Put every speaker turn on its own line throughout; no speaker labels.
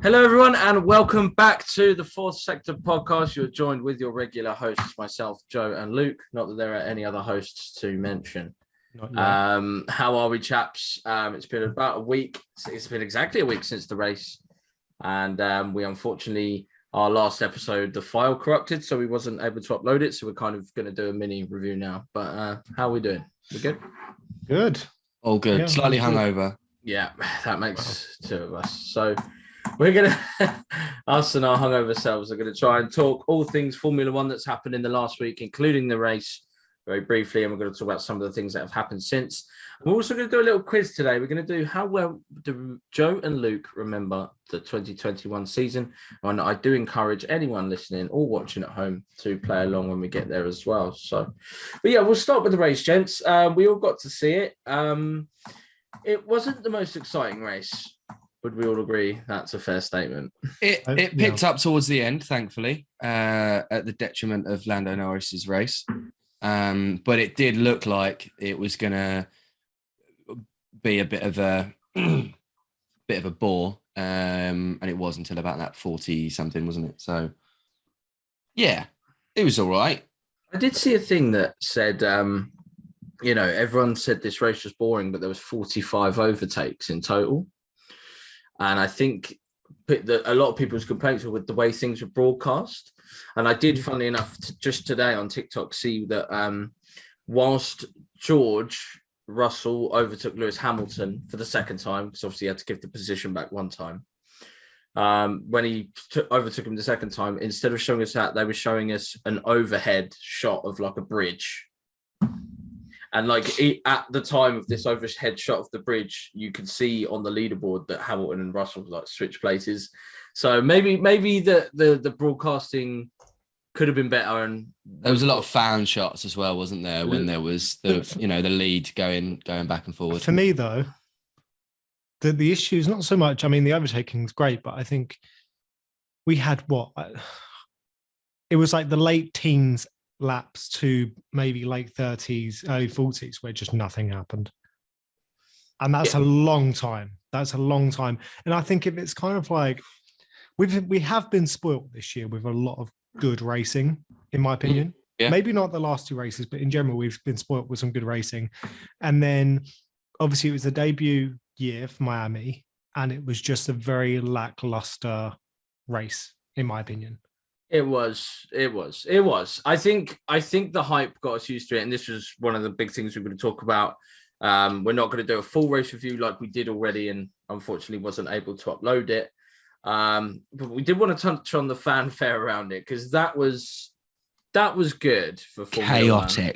Hello, everyone, and welcome back to the Fourth Sector podcast. You're joined with your regular hosts, myself, Joe, and Luke. Not that there are any other hosts to mention. How are we, chaps? It's been about a week. It's been exactly a week since the race, and we unfortunately, our last episode, the file corrupted, so we wasn't able to upload it. So we're kind of going to do a mini review now. But how are we doing? We good?
Good.
All good. Yeah, slightly hungover.
Yeah, that makes two of us. So we're going to, us and our hungover selves are going to try and talk all things Formula One that's happened in the last week, including the race very briefly. And we're going to talk about some of the things that have happened since. We're also going to do a little quiz today. We're going to do how well do Joe and Luke remember the 2021 season. And I do encourage anyone listening or watching at home to play along when we get there as well. So, but yeah, we'll start with the race, gents. We all got to see it. It wasn't the most exciting race. Would we all agree that's a fair statement?
It picked up towards the end, thankfully, at the detriment of Lando Norris's race. But it did look like it was going to be a bit of a bore, and it was until about that 40 something, wasn't it? So yeah, it was all right.
I did see a thing that said, everyone said this race was boring, but there was 45 overtakes in total. And I think a lot of people's complaints were with the way things were broadcast. And I did, funnily enough, just today on TikTok, see that whilst George Russell overtook Lewis Hamilton for the second time, because obviously he had to give the position back one time, when he overtook him the second time, instead of showing us that, they were showing us an overhead shot of like a bridge. And at the time of this overhead shot of the bridge, you could see on the leaderboard that Hamilton and Russell like switch places. So maybe the broadcasting could have been better. And
there was a lot of fan shots as well, wasn't there? When there was the lead going back and forward.
For me though, the issue is not so much. I mean, the overtaking is great, but I think we had it was like the late teens laps to maybe late 30s, early 40s, where just nothing happened. And that's a long time. That's a long time. And I think if it's kind of like, we have been spoiled this year with a lot of good racing, in my opinion. Yeah. Maybe not the last two races, but in general, we've been spoiled with some good racing. And then obviously it was the debut year for Miami, and it was just a very lackluster race, in my opinion.
It was. I think the hype got us used to it, and this was one of the big things we're going to talk about. We're not going to do a full race review like we did already, and unfortunately wasn't able to upload it. But we did want to touch on the fanfare around it, because that was good for Formula One.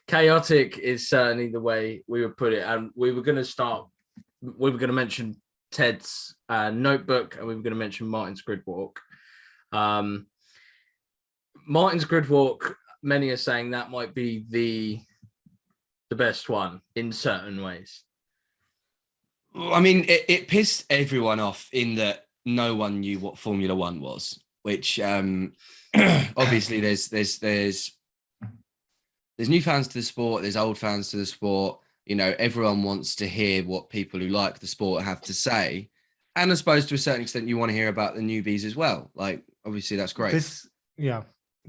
Chaotic is certainly the way we would put it, and we were going to mention Ted's notebook, and we were going to mention Martin's grid walk. Martin's grid walk, many are saying that might be the best one in certain ways.
I mean, it pissed everyone off in that no one knew what Formula One was, which obviously there's new fans to the sport, there's old fans to the sport. Everyone wants to hear what people who like the sport have to say. And I suppose to a certain extent, you want to hear about the newbies as well. Like, obviously that's great.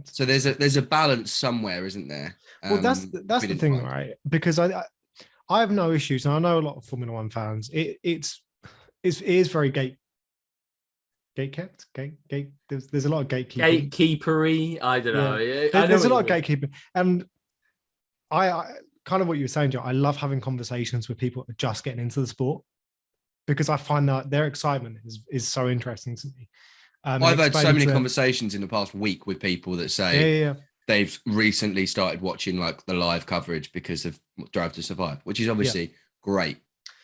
So there's a balance somewhere, isn't there?
Well, that's the thing, right? Because I have no issues, and I know a lot of Formula One fans. It is very gate kept. There's a lot of gatekeeping.
Gatekeepery. I don't know.
Yeah. There's a lot of gatekeeping, and I kind of what you were saying, Joe. I love having conversations with people who are just getting into the sport, because I find that their excitement is so interesting to me.
I've had so many conversations in the past week with people that say they've recently started watching like the live coverage because of Drive to Survive, which is obviously great.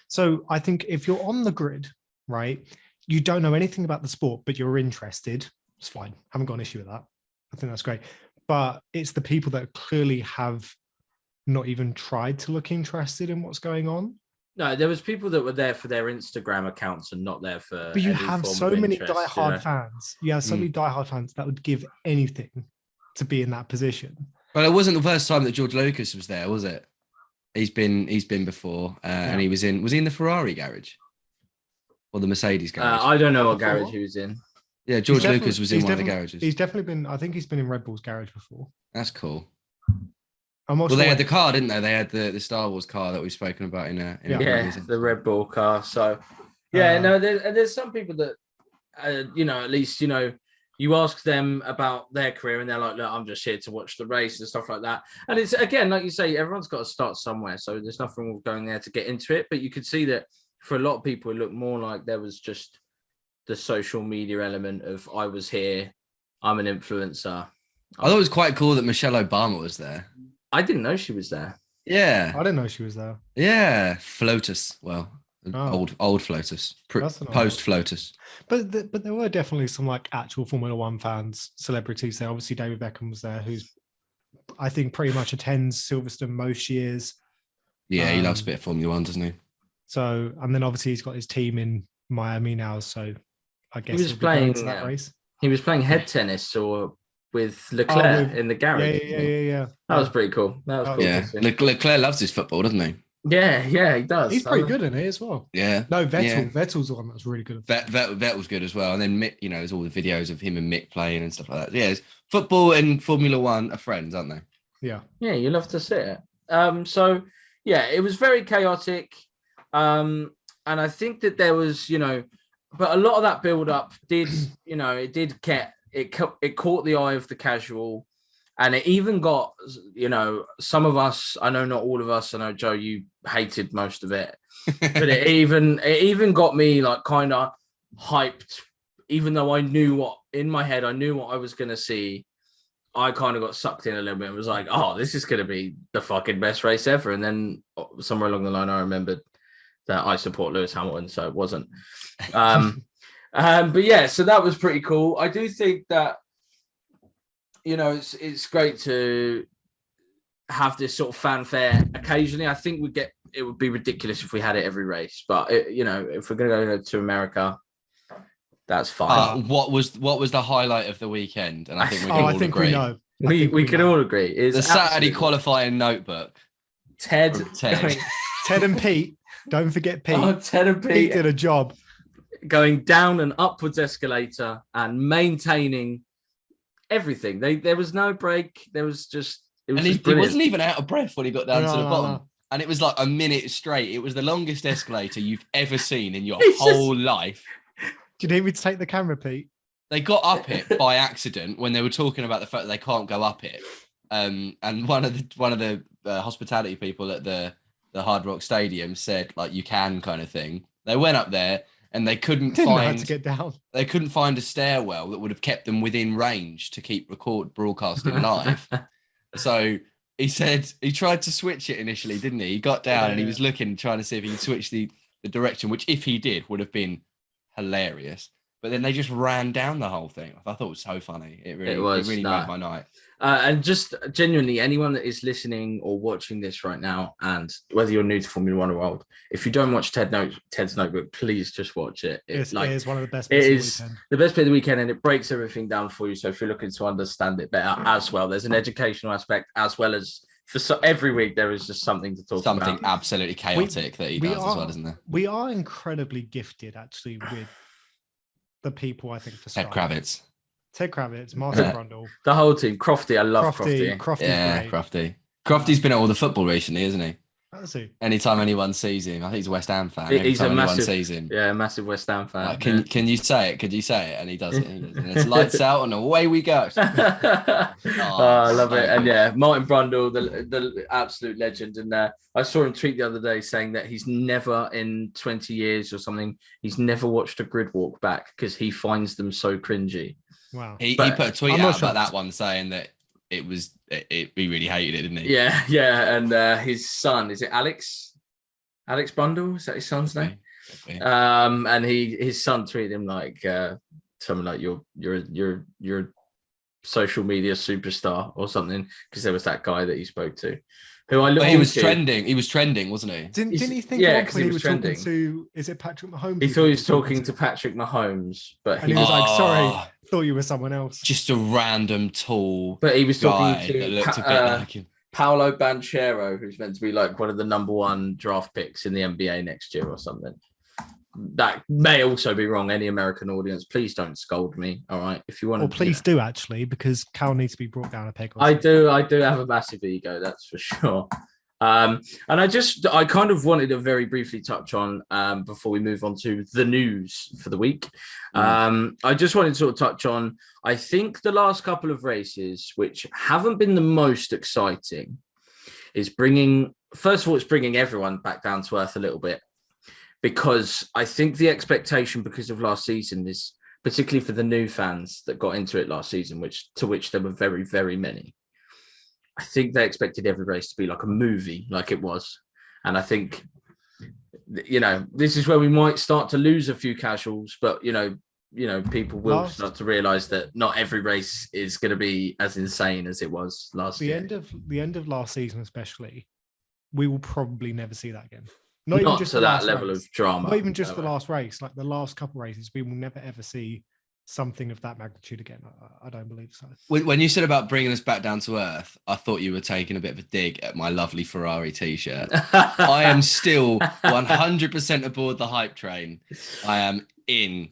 So I think if you're on the grid, right, you don't know anything about the sport, but you're interested, it's fine. Haven't got an issue with that. I think that's great. But it's the people that clearly have not even tried to look interested in what's going on.
No, there was people that were there for their Instagram accounts and not there for.
But you have so many diehard fans. You have so many diehard fans that would give anything to be in that position.
Well, it wasn't the first time that George Lucas was there, was it? He's been before, and he was in the Ferrari garage. or the Mercedes garage?
I don't know what garage he was in.
Yeah, George Lucas was in one of the garages.
He's definitely been. I think he's been in Red Bull's garage before.
That's cool.
I'm not
Well,
sure.
they had the car, didn't they? They had the Star Wars car that we've spoken about in a
the Red Bull car. So there's some people that at least you ask them about their career and they're like, look, I'm just here to watch the race and stuff like that. And it's, again, like you say, everyone's got to start somewhere, so there's nothing wrong with going there to get into it. But you could see that for a lot of people, it looked more like there was just the social media element of, I was here, I'm an influencer.
I thought it was quite cool that Michelle Obama was there.
I didn't know she was there.
Yeah.
I didn't know she was there.
Yeah. FLOTUS. Well, old FLOTUS. Post FLOTUS.
But there were definitely some like actual Formula One fans, celebrities there. Obviously, David Beckham was there, who's, I think, pretty much attends Silverstone most years.
Yeah, he loves a bit of Formula One, doesn't he?
So, and then obviously he's got his team in Miami now, so I guess
he was playing
that race.
He was playing head tennis with Leclerc in the garage.
Yeah.
That was pretty cool. That was cool.
Yeah, Leclerc loves his football, doesn't he?
Yeah, he does.
He's pretty good in it as well.
Yeah.
No, Vettel's the one that's really good.
Vettel's good as well. And then Mick, there's all the videos of him and Mick playing and stuff like that. Yeah, football and Formula One are friends, aren't they?
Yeah.
Yeah, you love to see it. So yeah, it was very chaotic. And I think that there was, but a lot of that build up did, it caught the eye of the casual. And it even got, some of us, I know not all of us, I know, Joe, you hated most of it, but it even got me like kind of hyped, even though I knew what I was going to see. I kind of got sucked in a little bit and was like, oh, this is going to be the fucking best race ever. And then somewhere along the line, I remembered that I support Lewis Hamilton, so it wasn't. But yeah, so that was pretty cool. I do think that, it's great to have this sort of fanfare occasionally. I think it would be ridiculous if we had it every race, but if we're going to go to America, that's fine.
What was the highlight of the weekend? And I think we can all agree.
We know.
We can all agree. It's
the Saturday qualifying notebook.
Ted
and Pete. Don't forget Pete.
Oh, Ted and Pete.
Pete did a job.
Going down an upwards escalator and maintaining everything. There was no break. There was just...
He wasn't even out of breath when he got down to the bottom. And it was like a minute straight. It was the longest escalator you've ever seen in your whole life.
Do you need me to take the camera, Pete?
They got up it by accident when they were talking about the fact that they can't go up it. And one of the hospitality people at the Hard Rock Stadium said, like, you can, kind of thing. They went up there and they couldn't find
to get down.
They couldn't find a stairwell that would have kept them within range to keep broadcasting live. So he said he tried to switch it initially, didn't he? He got down and he was looking, trying to see if he could switch the direction, which if he did would have been hilarious. But then they just ran down the whole thing. I thought it was so funny. It really made my night.
And just genuinely, anyone that is listening or watching this right now, and whether you're new to Formula One or old, if you don't watch Ted's Notebook, please just watch it.
It is one of the best
bits
of
the weekend. The best bit of the weekend, and it breaks everything down for you. So if you're looking to understand it better as well, there's an educational aspect as well as every week there is just something to talk about. Something
absolutely chaotic that he does as well, isn't there?
We are incredibly gifted, actually, with the people, I think, for
Ted Kravitz.
Ted Kravitz, Martin Brundle.
The whole team. Crofty, I love Crofty.
Crofty. Crofty's been at all the football recently, isn't he?
Has he?
Anytime anyone sees him, I think he's a West Ham fan.
He's a massive,
sees him.
Yeah, massive West Ham fan.
Like, can you say it? Could you say it? And he does it. And it's lights out and away we go.
I love it. And yeah, Martin Brundle, the absolute legend. And I saw him tweet the other day saying that he's never in 20 years or something, he's never watched a grid walk back because he finds them so cringy.
Wow.
He put a tweet out about that one saying that he really hated it, didn't he?
Yeah. And his son, is it Alex Brundle? Is that his son's name? Okay. And his son tweeted him like something like you're a social media superstar or something, because there was that guy that he spoke to.
He was trending. He was trending, wasn't he?
Didn't he think when he was talking to, is it Patrick Mahomes?
He thought he was talking to Patrick Mahomes, but
he was like, sorry, thought you were someone else.
Just a random tall
but he was talking to
that looked a bit like him.
Paolo Banchero, who's meant to be like one of the number one draft picks in the NBA next year or something. that may also be wrong. Any American audience, please don't scold me. All right, if you want,
Or please do actually, because Cal needs to be brought down a peg.
I do have a massive ego, that's for sure. And I kind of wanted to very briefly touch on before we move on to the news for the week. I just wanted to sort of touch on, I think the last couple of races, which haven't been the most exciting, is bringing everyone back down to earth a little bit, because I think the expectation because of last season is, particularly for the new fans that got into it last season, which there were very, very many. I think they expected every race to be like a movie, like it was. And I think, this is where we might start to lose a few casuals, but, people will start to realize that not every race is going to be as insane as it was last year.
The end of last season, especially, we will probably never see that again.
Not even just to that level of drama.
Not even just the last race, like the last couple races, we will never ever see something of that magnitude again. I don't believe so.
When you said about bringing us back down to earth, I thought you were taking a bit of a dig at my lovely Ferrari t-shirt. I am still 100% aboard the hype train. I'm in.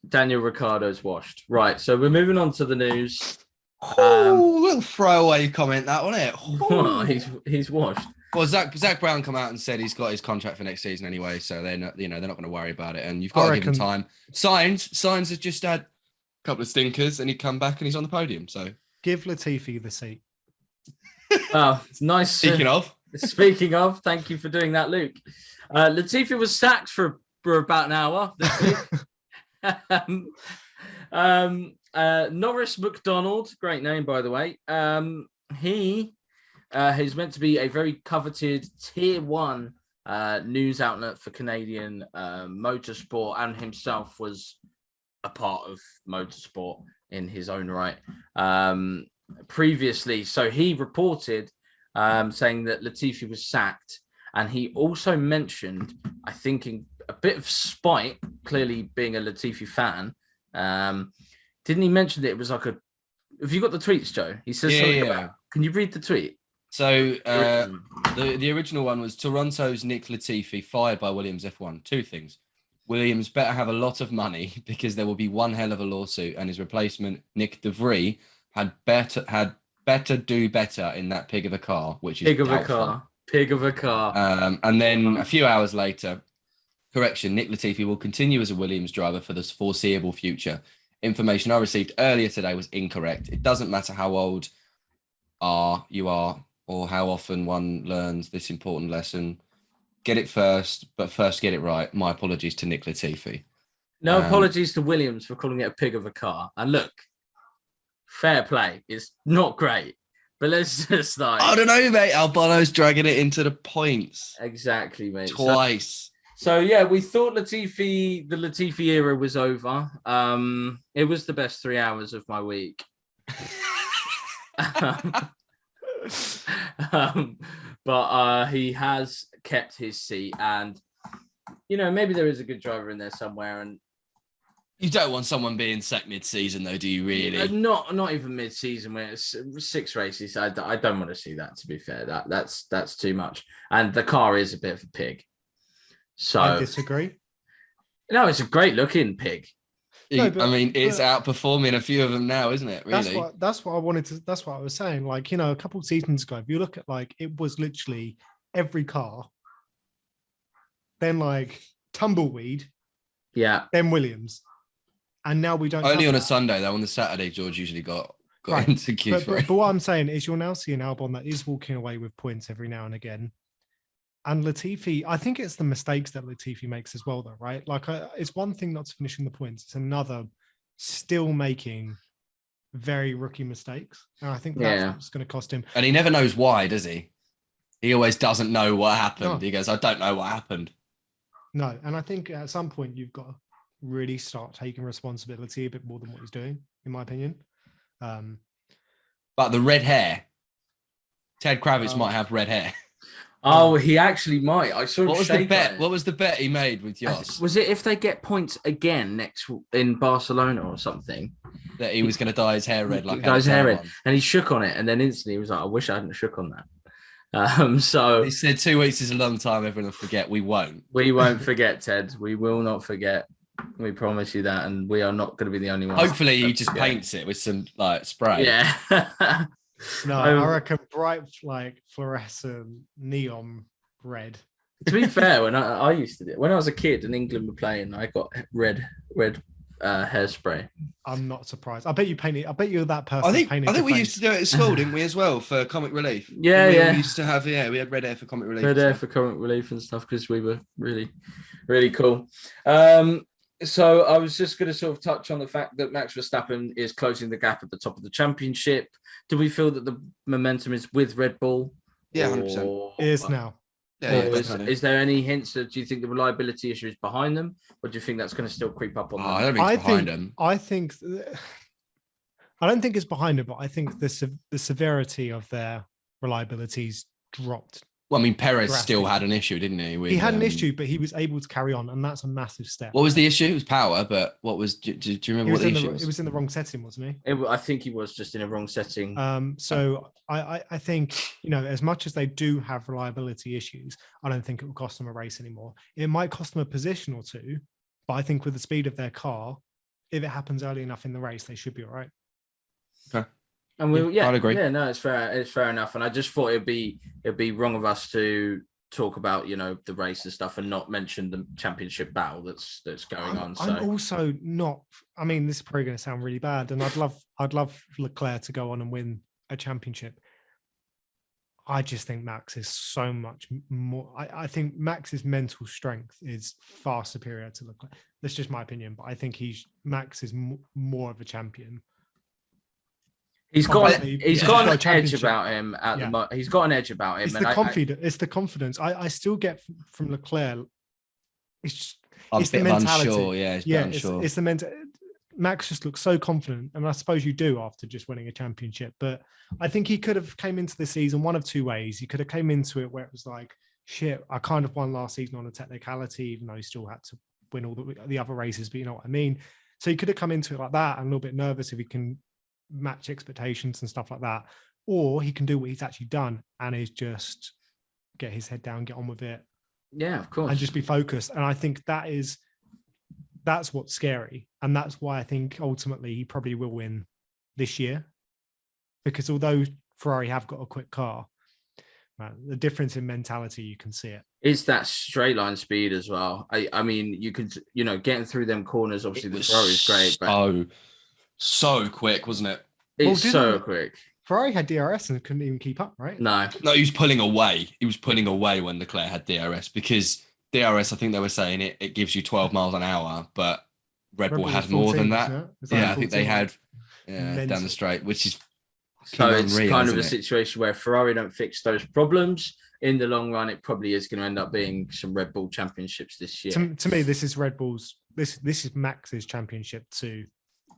Daniel Ricciardo's washed. Right, so we're moving on to the news.
Little throwaway comment that, wasn't
it? He's washed.
Well, Zach Brown come out and said he's got his contract for next season anyway, so they're not going to worry about it. And you've got to give him time. Signs has just had a couple of stinkers, and he'd come back and he's on the podium. So
give Latifi the seat.
Oh, it's nice.
Speaking
of, thank you for doing that, Luke. Latifi was sacked for about an hour this week. Norris McDonald, great name by the way. He is meant to be a very coveted tier 1 news outlet for Canadian motorsport, and himself was a part of motorsport in his own right previously. So he reported saying that Latifi was sacked, and he also mentioned, I think in a bit of spite, clearly being a Latifi fan, didn't he mention that it was like have you got the tweets, Joe? He says something about, can you read the tweet?
So the original one was Toronto's Nick Latifi fired by Williams F1. Two things. Williams better have a lot of money because there will be one hell of a lawsuit, and his replacement, Nick DeVries, had better do better in that pig of a car, which is
Pig of a car.
And then a few hours later, correction, Nick Latifi will continue as a Williams driver for the foreseeable future. Information I received earlier today was incorrect. It doesn't matter how old you are or how often one learns this important lesson. Get it first, but first get it right. My apologies to Nick Latifi.
No apologies to Williams for calling it a pig of a car. And look, fair play. It's not great, but let's just like...
I don't know, mate. Albano's dragging it into the points.
Exactly, mate.
Twice.
So yeah, we thought the Latifi era was over. It was the best 3 hours of my week. But he has kept his seat, and maybe there is a good driver in there somewhere. And
you don't want someone being sacked mid-season, though, do you really?
Not even mid-season when it's 6 races. I don't want to see that. To be fair, that's too much. And the car is a bit of a pig. So
I disagree.
No, it's a great-looking pig.
No,
it's outperforming a few of them now, isn't it? Really,
that's what I wanted to. That's what I was saying. Like, a couple of seasons ago, if you look at it was literally every car, then tumbleweed, then Williams, and now we don't.
Only on a Sunday though. On the Saturday, George usually got
right.
into Q3.
But what I'm saying is, you'll now see an Albon that is walking away with points every now and again. And Latifi, I think it's the mistakes that Latifi makes as well, though, right? It's one thing not to finish in the points. It's another still making very rookie mistakes. And I think that's what's going to cost him.
And he never knows why, does he? He always doesn't know what happened.
No.
He goes, I don't know what happened.
No. And I think at some point you've got to really start taking responsibility a bit more than what he's doing, in my opinion.
But the red hair, Ted Kravitz might have red hair.
Oh, he actually might. I saw.
What was the bet? What was the bet he made with Jos?
Was it if they get points again next in Barcelona or something?
That he was going to dye his hair red,
dye his hair red, and he shook on it, and then instantly he was like, "I wish I hadn't shook on So
He said 2 weeks is a long time. Everyone will forget. We won't.
we won't forget, Ted. We will not forget. We promise you that, and we are not going to be the only ones.
Hopefully, he just paints it with some like spray.
Yeah.
No, I reckon bright like fluorescent neon red.
To be fair, when I used to do it, when I was a kid and England were playing, I got red hairspray.
I'm not surprised. I bet you painted. I bet you're that person.
I think we used to do it at school, didn't we, as well, for comic relief?
Yeah,
we
yeah.
all used to have, we had red hair for comic relief.
Red hair for comic relief and stuff because we were really, really cool. So I was just going to sort of touch on the fact that Max Verstappen is closing the gap at the top of the championship. Do we feel that the momentum is with Red Bull?
Yeah, 100%.
It is now.
Yeah,
is there any hints that do you think the reliability issue is behind them, or do you think that's going to still creep up on them?
I don't think it's behind them.
I don't think it's behind them, but I think the severity of their reliabilities dropped.
Well, I mean, Perez still had an issue, didn't he?
He had an issue, but he was able to carry on, and that's a massive step.
What was the issue? It was power, but what was? Do you remember what the issue was?
It was in the wrong setting, wasn't he?
I think he was just in a wrong setting.
So I think, as much as they do have reliability issues, I don't think it will cost them a race anymore. It might cost them a position or two, but I think with the speed of their car, if it happens early enough in the race, they should be all right.
Okay.
And I'd
agree.
Yeah, no, it's fair. It's fair enough. And I just thought it'd be wrong of us to talk about the race and stuff and not mention the championship battle that's going on. So
I'm also not. I mean, this is probably going to sound really bad, and I'd love Leclerc to go on and win a championship. I just think Max is so much more. I think Max's mental strength is far superior to Leclerc. That's just my opinion, but I think Max is more of a champion.
He's got an edge about him at the moment. He's got an edge about him.
It's the confidence. I still get from Leclerc. It's
the mentality. Unsure.
It's the mental. Max just looks so confident, and I suppose you do after just winning a championship. But I think he could have came into the season one of two ways. He could have came into it where it was like, shit, I kind of won last season on a technicality, even though he still had to win all the other races. But you know what I mean. So he could have come into it like that and a little bit nervous if he can match expectations and stuff like that, or he can do what he's actually done and is just get his head down, get on with it,
of course,
and just be focused. And I think that's what's scary, and that's why I think ultimately he probably will win this year, because although Ferrari have got a quick car, man, the difference in mentality, you can see it.
It's that straight line speed as well. I mean, you could getting through them corners, obviously the Ferrari is great, but
so quick, wasn't it?
It's so quick.
Ferrari had DRS and couldn't even keep up, right?
No,
he was pulling away. He was pulling away when Leclerc had DRS, because DRS, I think they were saying it gives you 12 miles an hour, but Red Bull had more than that. I think they had down the straight, which is
so it's kind of a situation where Ferrari don't fix those problems. In the long run, it probably is going to end up being some Red Bull championships this year.
To me, this is Red Bull's. This is Max's championship to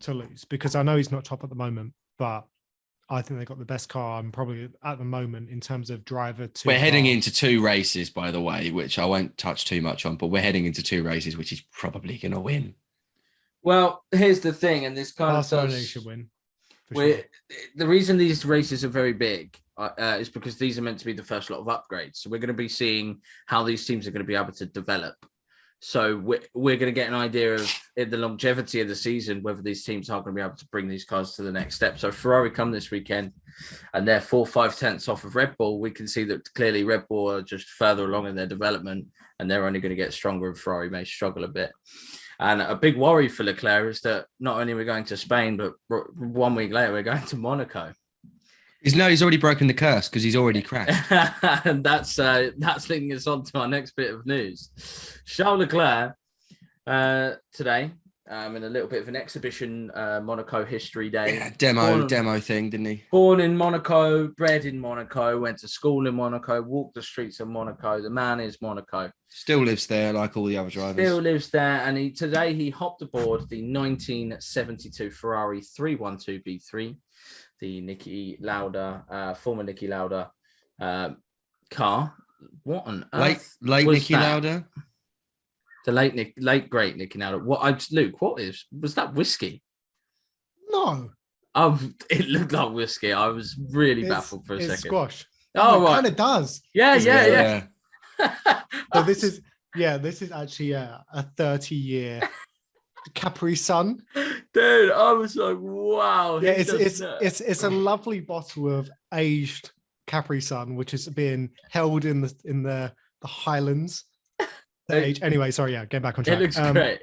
lose, because I know he's not top at the moment, but I think they've got the best car and probably at the moment in terms of driver.
We're heading into two races, by the way, which I won't touch too much on, but we're heading into two races, which is probably going to win.
Well, here's the thing, and this kind of
should win.
Sure. The reason these races are very big is because these are meant to be the first lot of upgrades. So we're going to be seeing how these teams are going to be able to develop. So we're going to get an idea of the longevity of the season, whether these teams are going to be able to bring these cars to the next step. So Ferrari come this weekend and they're 4-5 tenths off of Red Bull. We can see that clearly Red Bull are just further along in their development and they're only going to get stronger, and Ferrari may struggle a bit. And a big worry for Leclerc is that not only are we going to Spain, but 1 week later we're going to Monaco.
He's already broken the curse because he's already crashed.
And that's leading us on to our next bit of news. Charles Leclerc today, in a little bit of an exhibition Monaco history day.
Yeah, demo thing, didn't he?
Born in Monaco, bred in Monaco, went to school in Monaco, walked the streets of Monaco. The man is Monaco.
Still lives there like all the other drivers.
Still lives there. And today he hopped aboard the 1972 Ferrari 312B3. The Niki Lauda, former Niki Lauda car. What on earth?
Late Niki Lauda?
The late great Niki Lauda. Luke, was that whiskey?
No.
It looked like whiskey. I was really baffled for a second.
Squash.
Oh,
it
right.
kind of does.
Yeah.
So this is actually a 30-year Capri Sun.
Dude, I was like, wow.
Yeah, it's a lovely bottle of aged Capri Sun, which is being held in the Highlands. Anyway, sorry, get back on track.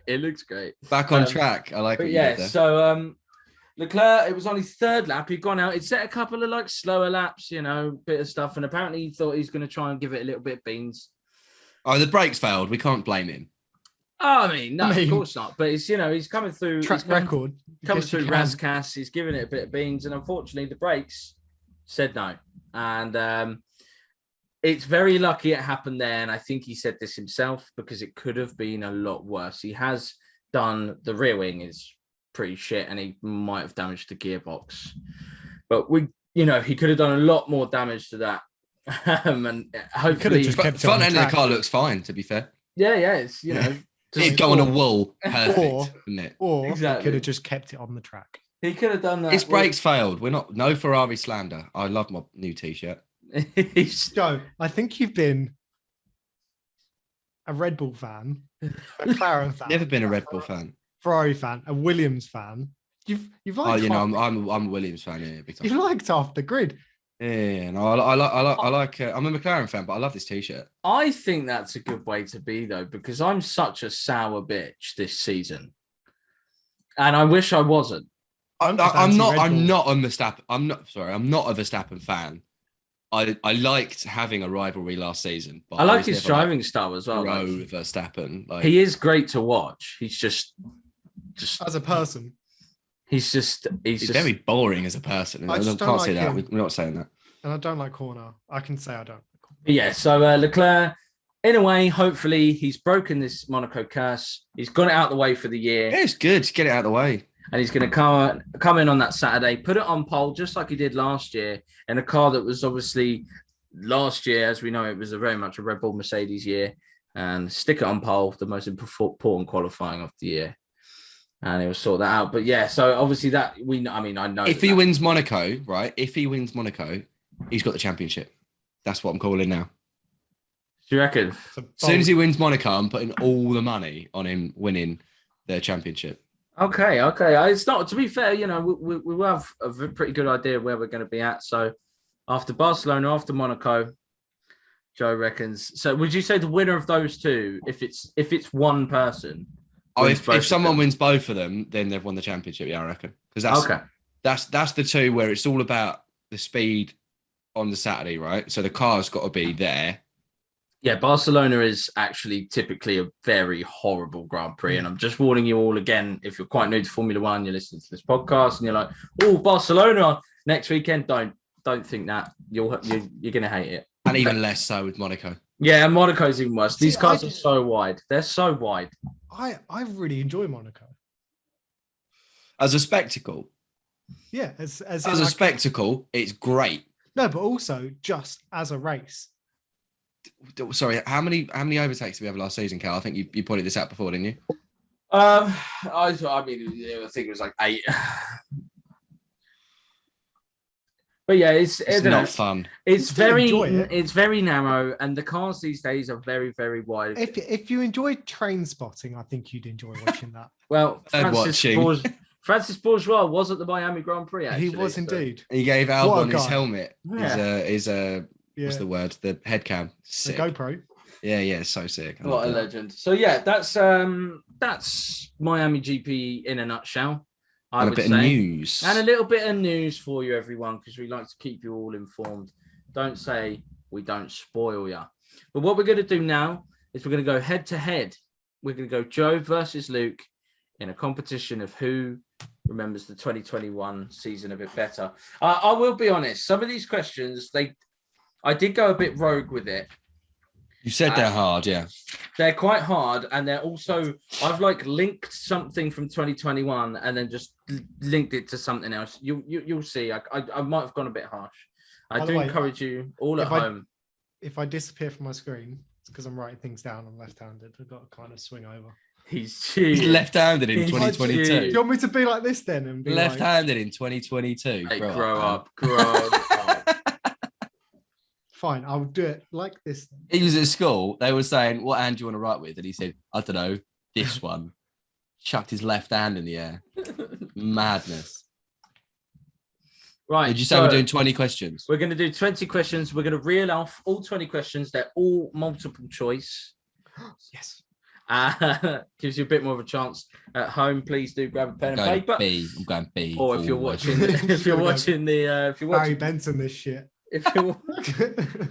It looks great.
Back on track. I like what you did there.
So Leclerc, it was on his third lap. He'd gone out. He'd set a couple of like slower laps, bit of stuff, and apparently he thought he's going to try and give it a little bit of beans.
Oh, the brakes failed. We can't blame him.
Oh, of course not. But it's he's coming through
track record.
Coming through Rascass. He's giving it a bit of beans, and unfortunately, the brakes said no. And it's very lucky it happened there. And I think he said this himself because it could have been a lot worse. He has done the rear wing is pretty shit, and he might have damaged the gearbox. But he could have done a lot more damage to that. And hopefully,
front end of the car looks fine. To be fair,
it's
it'd go on a wall, perfect, wouldn't it?
Or he could have just kept it on the track.
He could have done that.
His brakes failed. We're not no Ferrari slander. I love my new T-shirt.
Joe, I think you've been a Red Bull fan, a McLaren fan.
Never been a Red Bull fan.
Ferrari fan, a Williams fan. You've liked.
I'm a Williams fan. Yeah, big time.
You liked Off the Grid.
Yeah, no, I like. I'm a McLaren fan, but I love this T-shirt.
I think that's a good way to be though, because I'm such a sour bitch this season, and I wish I wasn't.
I'm not a Verstappen. I'm not a Verstappen fan. I liked having a rivalry last season. But
I like his driving style as well.
Verstappen.
He is great to watch. He's just
as a person.
He's
very boring as a person. I can't say that. We're not saying that.
And I don't like Horner. I can say I don't.
Yeah. So Leclerc, in a way, hopefully he's broken this Monaco curse. He's got it out of the way for the year.
Yeah, it's good to get it out of the way.
And he's going to come in on that Saturday, put it on pole just like he did last year in a car that was obviously last year, as we know, it was very much a Red Bull Mercedes year, and stick it on pole, the most important qualifying of the year. And he'll sort that out. But yeah, so obviously I know.
If he wins Monaco, right? If he wins Monaco, he's got the championship. That's what I'm calling now.
Do you reckon?
As soon as he wins Monaco, I'm putting all the money on him winning their championship.
Okay. It's not, to be fair, we will have a pretty good idea of where we're going to be at. So after Barcelona, after Monaco, Joe reckons. So would you say the winner of those two, if it's one person?
Oh, if someone wins both of them, then they've won the championship. Yeah, I reckon. Because that's the two where it's all about the speed on the Saturday, right? So the car's got to be there.
Yeah, Barcelona is actually typically a very horrible Grand Prix. And I'm just warning you all again, if you're quite new to Formula One, you're listening to this podcast and you're like, oh, Barcelona next weekend, don't think that. You're going to hate it.
And even less so with Monaco.
Yeah, Monaco's even worse. These cars are so wide. They're so wide.
I really enjoy Monaco.
As a spectacle.
Yeah. As
a spectacle, it's great.
No, but also just as a race.
Sorry, how many overtakes did we have last season, Cal? I think you pointed this out before, didn't you?
I think it was like 8. But yeah, it's
not fun.
It's very narrow, and the cars these days are very, very wide.
If you enjoyed train spotting, I think you'd enjoy watching that.
Well, Francis Bourgeois was at the Miami Grand Prix. Actually,
he was indeed.
He gave Albon his helmet.
Yeah.
What's the word? The head cam. Sick.
The GoPro.
Yeah, so sick.
What a legend. So yeah, that's Miami GP in a nutshell.
And a bit of news.
And a little bit of news for you, everyone, because we like to keep you all informed. Don't say we don't spoil you. But what we're going to do now is we're going to go head to head. We're going to go Joe versus Luke in a competition of who remembers the 2021 season a bit better. I will be honest. Some of these questions, I did go a bit rogue with it.
You said they're hard, yeah.
They're quite hard, and they're also, I've linked something from 2021 and then just linked it to something else. You'll see. I might have gone a bit harsh. I do encourage you all at home.
If I disappear from my screen, it's because I'm writing things down. I'm left-handed. I've got to kind of swing over.
He's
left-handed in 2022.
Do you want me to be like this then? And be
left-handed in 2022.
Hey, grow up.
Fine, I'll do it like this.
He was at school. They were saying, "What hand do you want to write with?" And he said, "I don't know, this one." Chucked his left hand in the air. Madness.
Right.
Did you say we're doing 20 questions?
We're going to do 20 questions. We're going to reel off all 20 questions. They're all multiple choice.
Yes.
Gives you a bit more of a chance at home. Please do grab a pen and paper.
I'm going B.
Or if you're watching,
Barry Benson, this shit.
If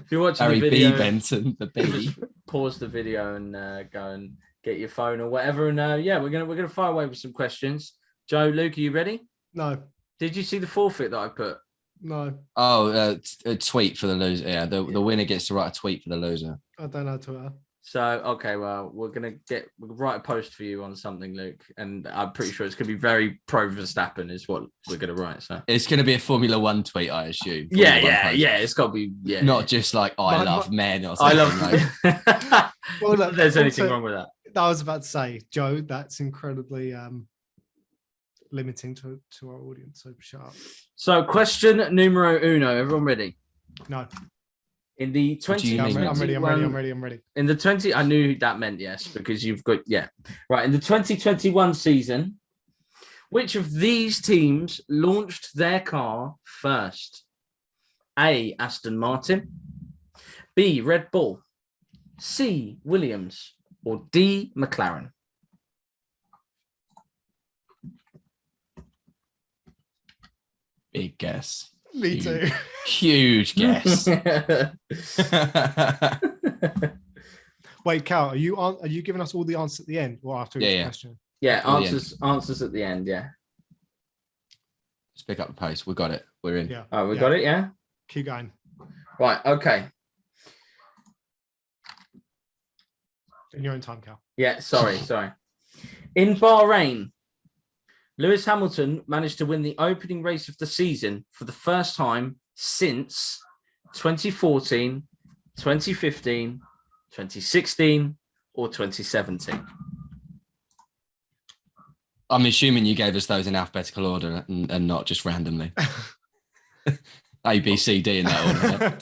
you're watching
Barry
the video,
B. Benson, the B.
just pause the video and go and get your phone or whatever. And we're gonna fire away with some questions. Joe, Luke, are you ready?
No.
Did you see the forfeit that I put?
No.
Oh, a tweet for the loser. Yeah, the winner gets to write a tweet for the loser.
I don't know Twitter.
So, okay, well, we'll write a post for you on something, Luke, and I'm pretty sure it's going to be very pro Verstappen is what we're going to write. So
it's going to be a Formula One tweet, I assume.
Yeah. It's got to be,
Not just like, I love men or something.
I love
Well, look,
there's anything wrong with that.
I was about to say, Joe, that's incredibly limiting to our audience. So sharp.
So, question numero uno. Everyone ready?
No.
In the 20,
I'm ready.
In the 20, I knew that meant yes, because you've got, right. In the 2021 season, which of these teams launched their car first? A, Aston Martin, B, Red Bull, C, Williams, or D, McLaren?
Big guess.
Me too.
Huge guess.
Wait, Cal, are you giving us all the answers at the end or after each question?
Yeah, answers at the end, yeah.
Just pick up the pace. We got it. We're in.
Yeah.
Oh, we got it, yeah?
Keep going.
Right, okay.
In your own time, Cal.
Yeah, sorry. In Bahrain, Lewis Hamilton managed to win the opening race of the season for the first time since 2014, 2015, 2016, or 2017.
I'm assuming you gave us those in alphabetical order and not just randomly. A, B, C, D in that order.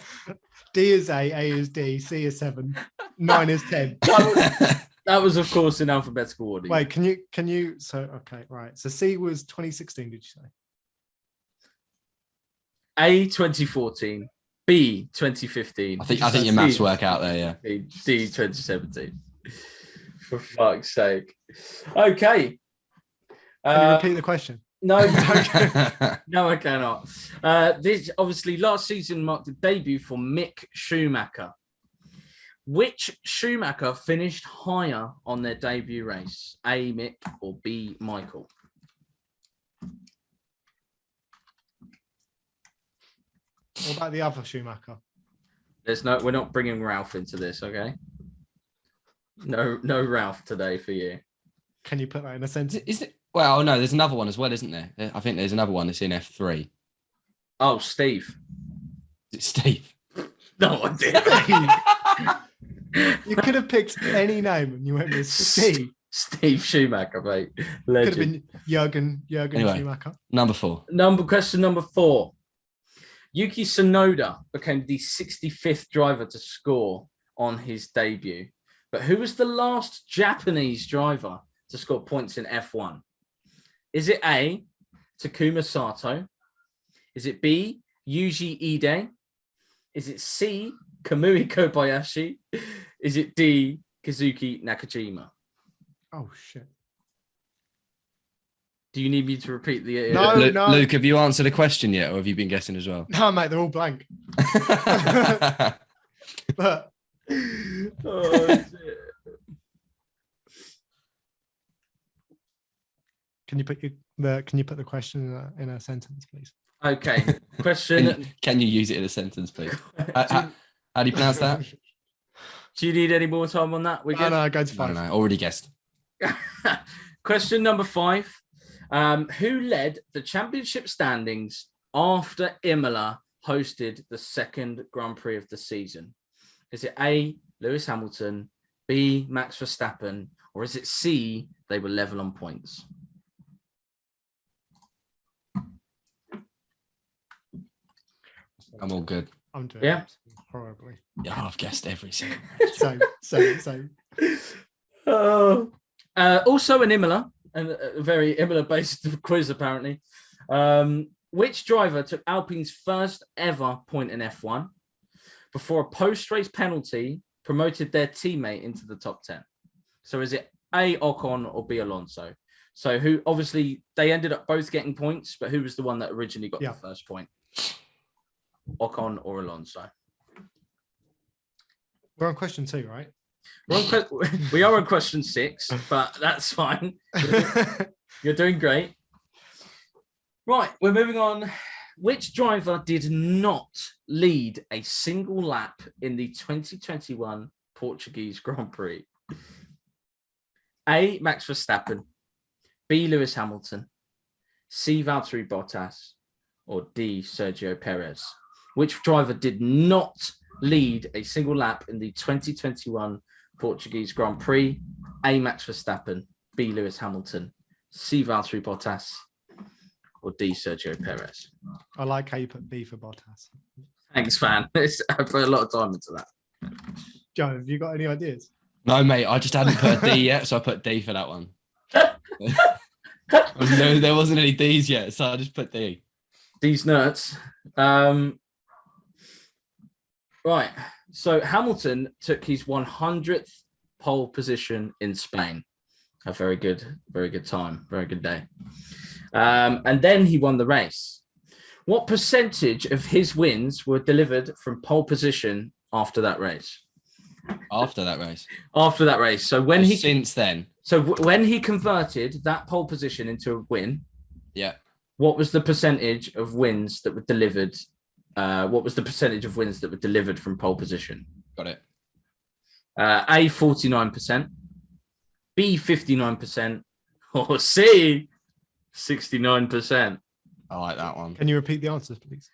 D is A is D, C is 7, 9 is 10.
That was, of course, in alphabetical order.
Wait, can you? So, okay, right. So C was 2016, did you say?
A, 2014, B, 2015.
I think your maths work out there, yeah.
D, 2017. For fuck's sake. Okay.
Can you repeat the question?
No, no, I cannot. This obviously last season marked the debut for Mick Schumacher. Which Schumacher finished higher on their debut race? A, Mick, or B, Michael?
What about the other Schumacher?
We're not bringing Ralph into this, okay? No Ralph today for you.
Can you put that in a sentence?
Is it? Well, no, there's another one as well, isn't there? I think there's another one that's in F3.
Oh, Steve.
Is it Steve?
No, I didn't.
You could have picked any name and you went with Steve.
Steve Schumacher, mate. Legend.
Could have been Jürgen
Anyway,
Schumacher.
Number 4.
Question number 4. Yuki Tsunoda became the 65th driver to score on his debut. But who was the last Japanese driver to score points in F1? Is it A, Takuma Sato? Is it B, Yuji Ide? Is it C, Kamui Kobayashi? Is it D, Kazuki Nakajima?
Oh, shit.
Do you need me to repeat the...
No.
Luke, have you answered a question yet, or have you been guessing as well?
No, mate, they're all blank. But...
Oh, shit.
Can you put the question in a sentence, please?
Okay. Question.
Can you use it in a sentence, please? How do you pronounce that?
Do you need any more time on that?
No, go to 5.
No, already guessed.
Question number 5. Who led the championship standings after Imola hosted the second Grand Prix of the season? Is it A, Lewis Hamilton, B, Max Verstappen, or is it C, they were level on points?
I'm all good.
I'm doing
Yeah.
horribly.
Yeah, I've guessed every single.
So.
Also an Imola, and a very Imola-based quiz apparently. Which driver took Alpine's first ever point in F1 before a post-race penalty promoted their teammate into the top 10? So is it A, Ocon, or B, Alonso? So who, obviously, they ended up both getting points, but who was the one that originally got the first point? Ocon or Alonso?
We're on question 2, right?
We are on question 6, but that's fine. You're doing great. Right, we're moving on. Which driver did not lead a single lap in the 2021 Portuguese Grand Prix? A, Max Verstappen, B, Lewis Hamilton, C, Valtteri Bottas, or D, Sergio Perez? Which driver did not lead a single lap in the 2021 Portuguese Grand Prix? A, Max Verstappen, B, Lewis Hamilton, C, Valtteri Bottas, or D, Sergio Perez?
I like how you put B for Bottas.
Thanks, fan. I put a lot of time into that.
Joe, have you got any ideas?
No, mate, I just hadn't put a D yet, so I put D for that one. There wasn't any D's yet, so I just put D.
D's nuts. Right. So Hamilton took his 100th pole position in Spain. A very good time, very good day. And then he won the race. What percentage of his wins were delivered from pole position after that race?
After that race.
After that race. So when
since then.
So when he converted that pole position into a win,
yeah.
What was the percentage of wins that were delivered? What was the percentage of wins that were delivered from pole position?
Got it.
A, 49%, B, 59%, or C, 69%.
I like that one.
Can you repeat the answers, please?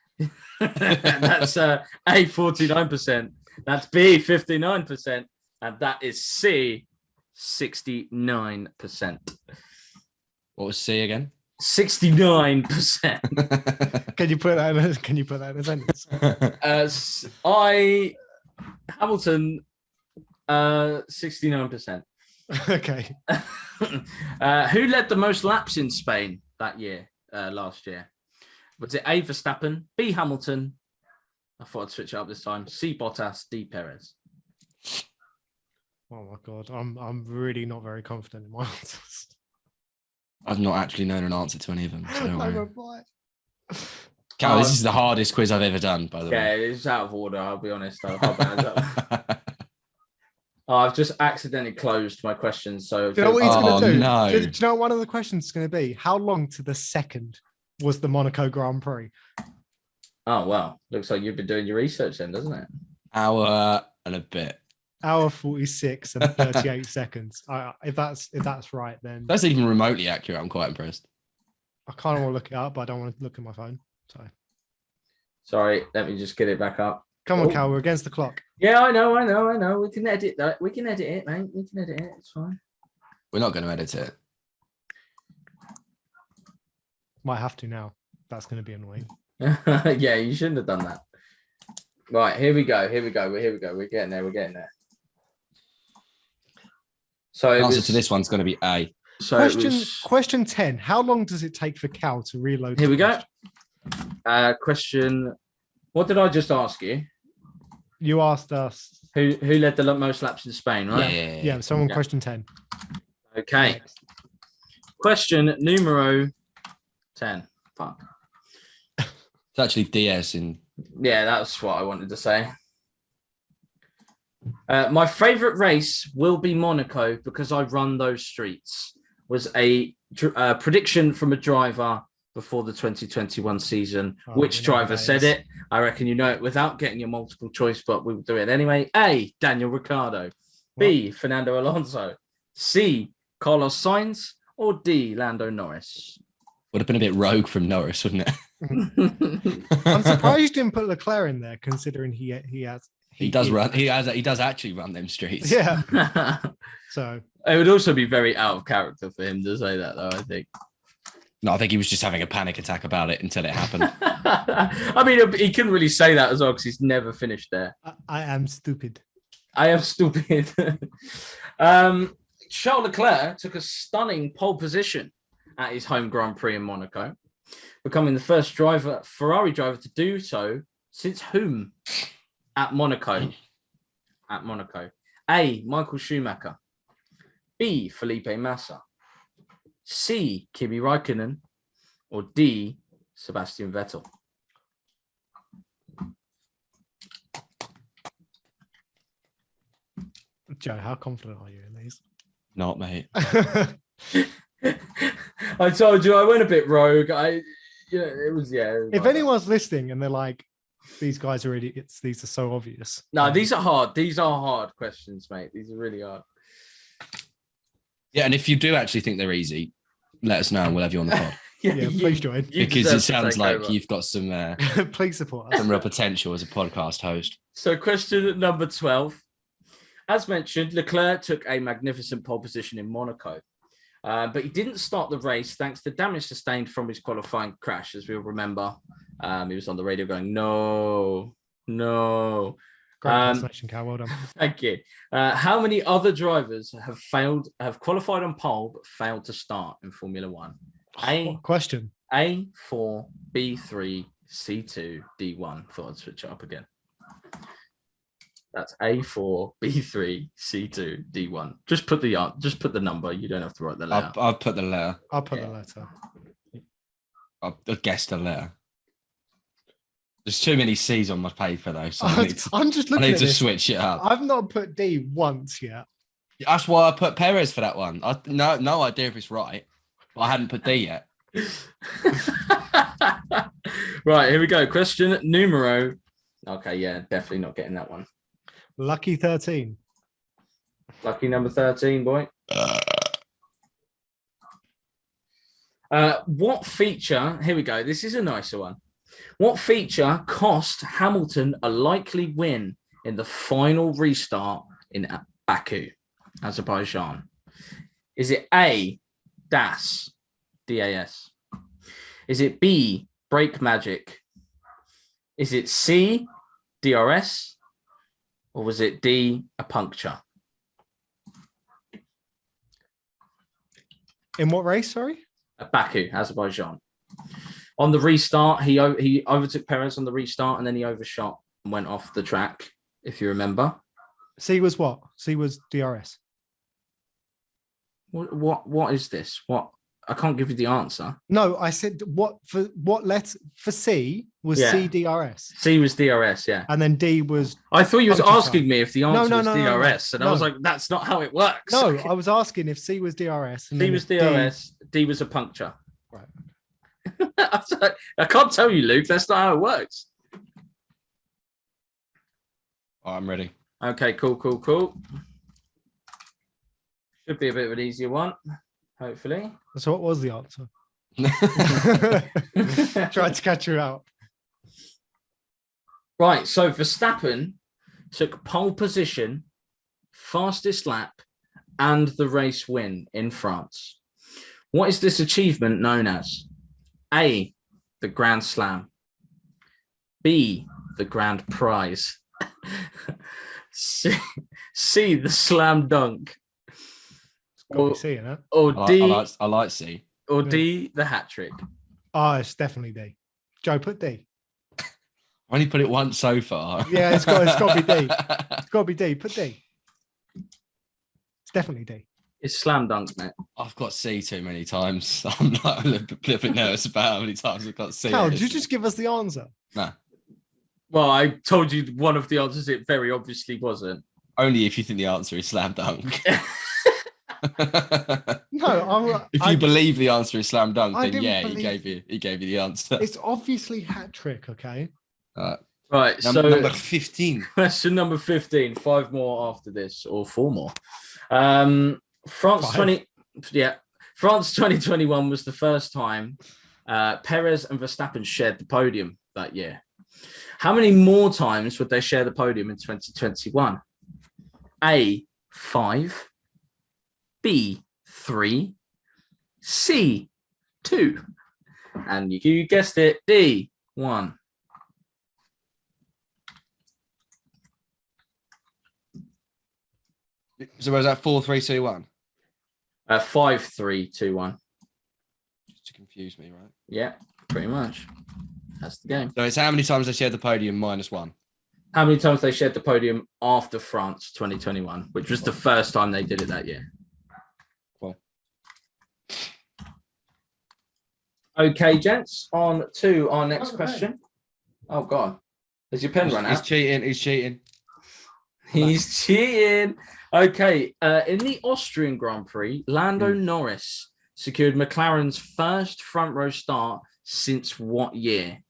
That's A, 49%. That's B, 59%. And that is C, 69%.
What was C again?
69%.
Can you put that in a sentence?
Hamilton, 69%.
Okay.
Who led the most laps in Spain that year, last year? Was it A, Verstappen, B, Hamilton? I thought I'd switch it up this time. C, Bottas, D, Perez.
Oh my God, I'm really not very confident in my answers.
I've not actually known an answer to any of them. So don't worry.
Reply.
Cal, this is the hardest quiz I've ever done, by the way.
Yeah, it's out of order, I'll be honest. I've just accidentally closed my questions. So
do you know what he's going to do?
No.
Do you know what one of the questions is going to be? How long to the second was the Monaco Grand Prix?
Oh, well, looks like you've been doing your research then, doesn't it?
Hour and a bit.
Hour 46 and 38 seconds. If that's right, then
That's even remotely accurate. I'm quite impressed.
I kind of want to look it up, but I don't want to look at my phone. So
sorry, let me just get it back up.
Come on, Cal, we're against the clock.
Yeah, I know. We can edit that. We can edit it, mate. We can edit it. It's fine.
We're not going to edit it.
Might have to now. That's going to be annoying.
Yeah, you shouldn't have done that. Right, here we go. We're getting there. So
the answer to this one's going to be A.
So
question 10. How long does it take for Cal to reload?
Here we go. Question. What did I just ask you?
You asked us
who led the most laps in Spain, right?
Yeah. So on question 10.
Okay. Next. Question numero 10. Fuck.
It's actually DS in.
Yeah, that's what I wanted to say. My favorite race will be Monaco because I run those streets. Was a prediction from a driver before the 2021 season. Which driver said it? I reckon you know it without getting your multiple choice, but we will do it anyway. A, Daniel Ricciardo. B, Fernando Alonso. C, Carlos Sainz. Or D, Lando Norris.
Would have been a bit rogue from Norris, wouldn't it?
I'm surprised you didn't put Leclerc in there, considering he does
actually run them streets.
Yeah. So
it would also be very out of character for him to say that, though, I think.
No, I think he was just having a panic attack about it until it happened.
I mean, he couldn't really say that as well because he's never finished there.
I am stupid.
I am stupid. Charles Leclerc took a stunning pole position at his home Grand Prix in Monaco, becoming the first Ferrari driver to do so since whom at Monaco? At Monaco. A. Michael Schumacher. B. Felipe Massa. C. Kimi Räikkönen. Or D. Sebastian Vettel.
Joe, how confident are you in these?
Not, mate.
I told you I went a bit rogue. It was.
If anyone's listening and they're like, these guys are idiots, these are so obvious.
No, these are hard. These are hard questions, mate. These are really hard.
Yeah, and if you do actually think they're easy, let us know and we'll have you on the pod.
Yeah, please join.
Because it sounds like you've got some
please support us.
some real potential as a podcast host.
So question number 12. As mentioned, Leclerc took a magnificent pole position in Monaco. But he didn't start the race thanks to damage sustained from his qualifying crash, as we'll remember. He was on the radio going, no.
Great translation, Cal. Well done.
Thank you. How many other drivers have qualified on pole but failed to start in Formula One?
What question?
A4, B3, C2, D1. Thought I'd switch it up again. That's A4, B3, C2, D1. Just put the number. You don't have to write the letter.
I'll put the letter.
I'll put the letter.
I'll guess the letter. There's too many C's on my paper though, so
I'm just looking.
I need
at
to
this.
switch it up.
I've not put D once yet.
That's why I put Perez for that one. No idea if it's right, but I hadn't put D yet.
Right, here we go. Question numero. Okay, yeah, definitely not getting that one.
Lucky 13.
Lucky number 13, boy. What feature? Here we go. This is a nicer one. What feature cost Hamilton a likely win in the final restart in Baku, Azerbaijan? Is it A, DAS, DAS? Is it B, brake magic? Is it C, DRS? Or was it D, a puncture?
In what race, sorry?
Baku, Azerbaijan. On the restart, he overtook Perez on the restart and then he overshot and went off the track, if you remember.
C was what? C was DRS.
What is this? What? I can't give you the answer.
No, I said what letter for C was C DRS.
C was DRS, yeah.
And then D was.
I thought you was asking me if the answer was DRS, and I was like, that's not how it works.
No, I was asking if C was DRS. And
C was DRS. D was a puncture.
Right.
I can't tell you, Luke. That's not how it works.
Oh, I'm ready.
Okay, cool. Should be a bit of an easier one, hopefully.
So what was the answer? Tried to catch you out.
Right, so Verstappen took pole position, fastest lap, and the race win in France. What is this achievement known as? A, the Grand Slam. B, the Grand Prize. C, the Slam Dunk.
Or C, innit?
Or D,
I like C.
Or D, the hat trick.
Oh, it's definitely D. Joe, put D.
I only put it once so far.
Yeah, it's got to be D. It's got to be D. Put D. It's definitely D.
It's slam dunk, mate.
I've got C too many times. I'm like a little bit nervous about how many times I've got C.
Cal, did you just give us the answer?
No.
Well, I told you one of the answers it very obviously wasn't.
Only if you think the answer is slam dunk.
No,
if you believe the answer is slam dunk, then yeah,
believe...
he gave you the answer.
It's obviously hat trick, okay?
Right, so
number 15.
Question number 15. 5 more after this, or 4 more. France 2021 was the first time Perez and Verstappen shared the podium that year. How many more times would they share the podium in 2021? A, 5, B, 3, C, 2. And you guessed it, D, 1.
So was that 4, 3, 2, 1?
5, 3, 2, 1.
Just to confuse me, right?
Yeah, pretty much. That's the game.
So it's how many times they shared the podium -1.
How many times they shared the podium after France 2021, which was the first time they did it that year.
Cool.
Okay, gents, on to our next question. Oh, God. Has your pen run out?
He's cheating. He's cheating.
He's cheating. Okay, in the Austrian Grand Prix, Lando Norris secured McLaren's first front row start since what year?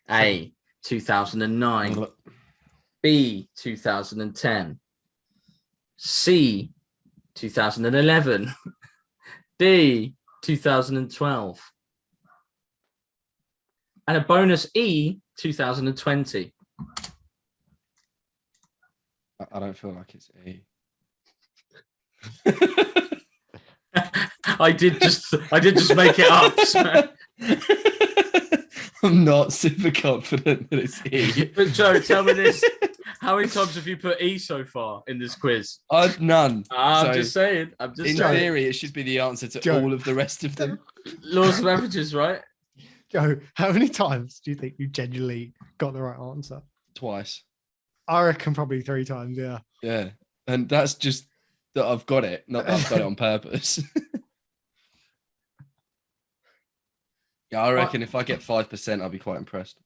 A, 2009. B, 2010. C, 2011. D, 2012. And a bonus E, 2020.
I don't feel like it's E.
I did just make it up. So.
I'm not super confident that it's E.
But Joe, tell me this. How many times have you put E so far in this quiz?
None.
I'm just saying.
In theory, it should be the answer to all of the rest of them.
Laws of averages, right?
Joe, how many times do you think you genuinely got the right answer?
Twice.
I reckon probably 3 times, yeah.
Yeah. And that's just that I've got it, not that I've got it on purpose. Yeah, I reckon if I get 5%, I'll be quite impressed.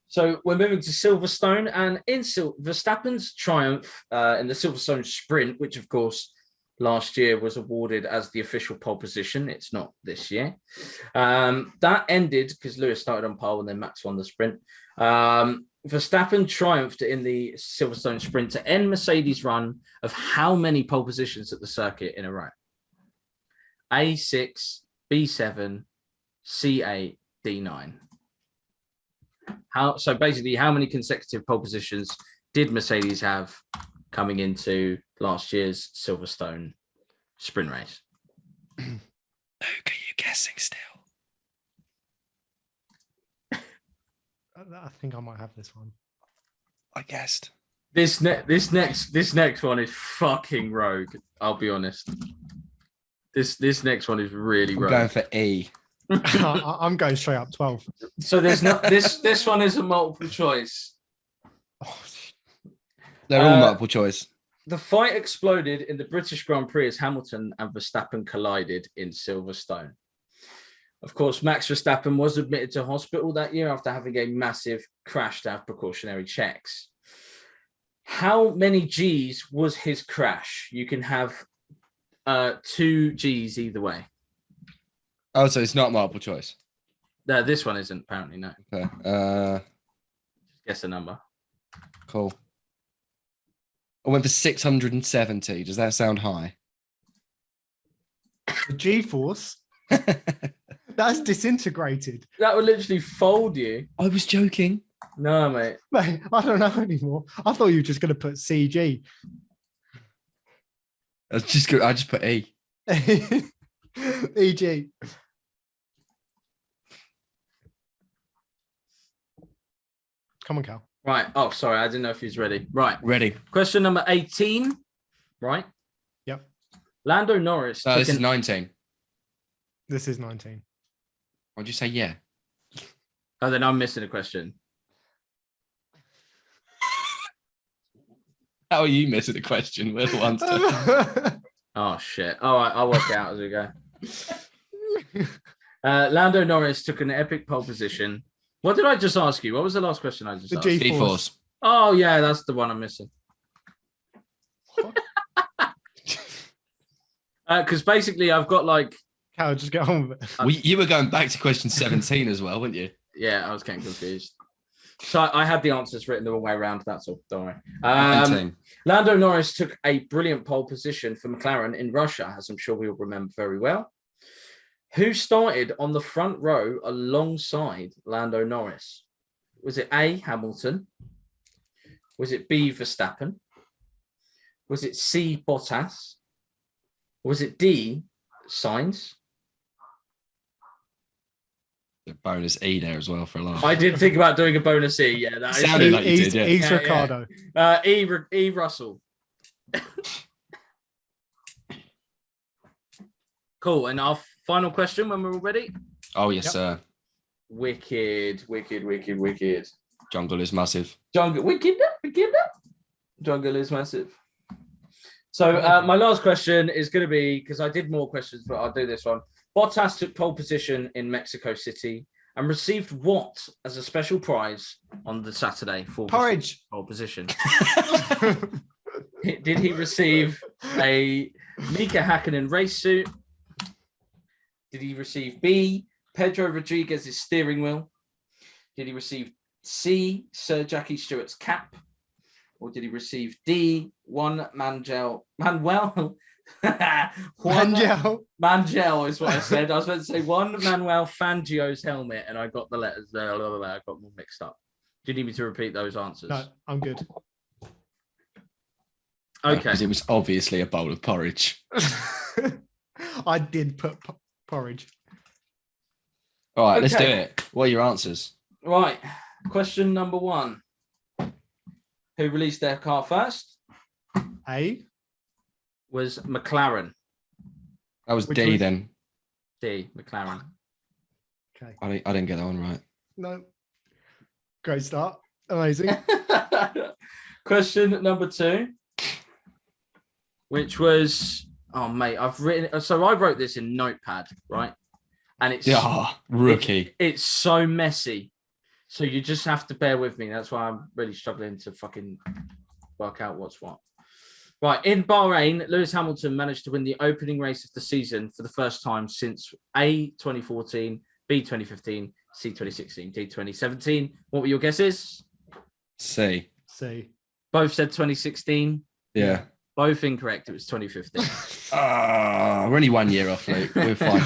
So we're moving to Silverstone, and in Verstappen's triumph in the Silverstone sprint, which of course last year was awarded as the official pole position. It's not this year. That ended because Lewis started on pole and then Max won the sprint. Verstappen triumphed in the Silverstone sprint to end Mercedes' run of how many pole positions at the circuit in a row? A6, B7, C8, D9. So basically, how many consecutive pole positions did Mercedes have coming into last year's Silverstone sprint race?
Luke, are you guessing still?
I think I might have this one.
I guessed.
This next one is fucking rogue. I'll be honest. This next one is really rogue.
I'm going for E.
I'm going straight up 12.
So there's not this one is a multiple choice.
Oh,
They're all multiple choice.
The fight exploded in the British Grand Prix as Hamilton and Verstappen collided in Silverstone. Of course, Max Verstappen was admitted to hospital that year after having a massive crash to have precautionary checks. How many G's was his crash? You can have 2 G's either way.
Oh, so it's not multiple choice.
No, this one isn't, apparently, no.
Okay.
Guess a number.
Cool. I went for 670. Does that sound high?
the G-force, that's disintegrated.
That would literally fold you.
I was joking.
No, mate.
Mate, I don't know anymore. I thought you were just going to put CG.
I just put E.
EG. Come on, Cal.
Right. Oh, sorry. I didn't know if he's ready. Right.
Ready.
Question number 18. Right.
Yep.
Lando Norris.
This is 19.
This is 19.
Why'd you say yeah?
Oh, then I'm missing a question.
How are you missing a question? We're the ones to...
Oh, shit. All right. I'll work it out as we go. Lando Norris took an epic pole position. What did I just ask you? What was the last question I just asked?
The
G-force.
Oh, yeah. That's the one I'm missing. Because basically I've got like...
Cal, just get on with it.
You were going back to question 17 as well, weren't you?
Yeah, I was getting confused. So I had the answers written the wrong way around. That's all. Don't worry.
19.
Lando Norris took a brilliant pole position for McLaren in Russia, as I'm sure we all remember very well. Who started on the front row alongside Lando Norris? Was it A, Hamilton? Was it B, Verstappen? Was it C, Bottas? Was it D, Sainz?
A bonus E there as well for a laugh.
I did think about doing a bonus E. Yeah, that
Sounded like you did, yeah.
E's Ricardo.
E Russell. Cool. And our final question when we're all ready.
Oh yes,
Yep.
sir.
Wicked.
Jungle is massive.
Wicked. Jungle is massive. So my last question is going to be, because I did more questions, but I'll do this one. Bottas took pole position in Mexico City and received what as a special prize on the Saturday for
Porridge.
pole position? Did he receive a Mika Hakkinen race suit? Did he receive B, Pedro Rodriguez's steering wheel? Did he receive C, Sir Jackie Stewart's cap? Or did he receive D, Mangel is what I said. I was meant to say one Manuel Fangio's helmet, and I got the letters there. I got them mixed up. Do you need me to repeat those answers?
No, I'm good.
Okay.
Because it was obviously a bowl of porridge.
I did put porridge.
All right, let's do
Okay.
it. What are your answers?
Right. Question number 1. Who released their car first?
A.
Was McLaren.
That was
Which
D
was-
then.
D, McLaren.
Okay.
I didn't get that one right.
No. Great start. Amazing.
Question number 2, which was, oh mate, I wrote this in Notepad, right? And it's
Rookie.
It's so messy. So you just have to bear with me. That's why I'm really struggling to fucking work out what's what. Right, in Bahrain, Lewis Hamilton managed to win the opening race of the season for the first time since A, 2014, B, 2015, C, 2016, D, 2017. What were your guesses?
C.
Both said 2016.
Yeah.
Both incorrect. It was 2015.
We're only 1 year off, Luke. We're fine.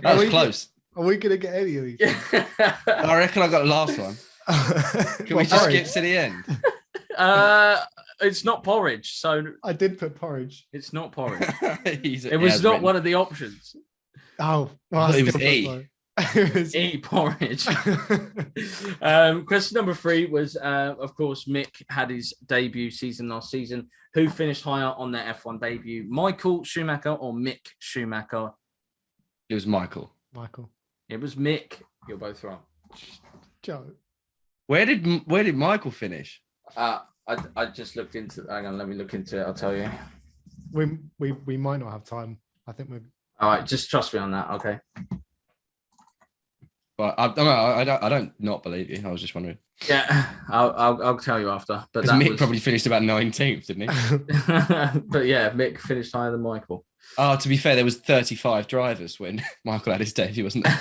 That was close.
Are we going to get any of these?
I reckon I got the last one. Can we just skip to the end?
It's not porridge, so
I did put porridge.
it's not porridge.
It
It was not one of the options.
Oh,
thought it was
still put
E.
porridge. It was-
Eat porridge. Question number 3 was, of course, Mick had his debut season last season. Who finished higher on their F1 debut? Michael Schumacher or Mick Schumacher?
It was Michael.
Michael.
It was Mick. You're both wrong.
Joe.
Where did Michael finish?
I just looked into. Hang on, let me look into it. I'll tell you.
We might not have time. I think we're
All right, just trust me on that. Okay.
But I don't not believe you. I was just wondering.
Yeah, I'll tell you after. But
Because
that
Mick
was...
probably finished about 19th, didn't he?
But yeah, Mick finished higher than Michael.
Oh, to be fair, there was 35 drivers when Michael had his debut, wasn't there?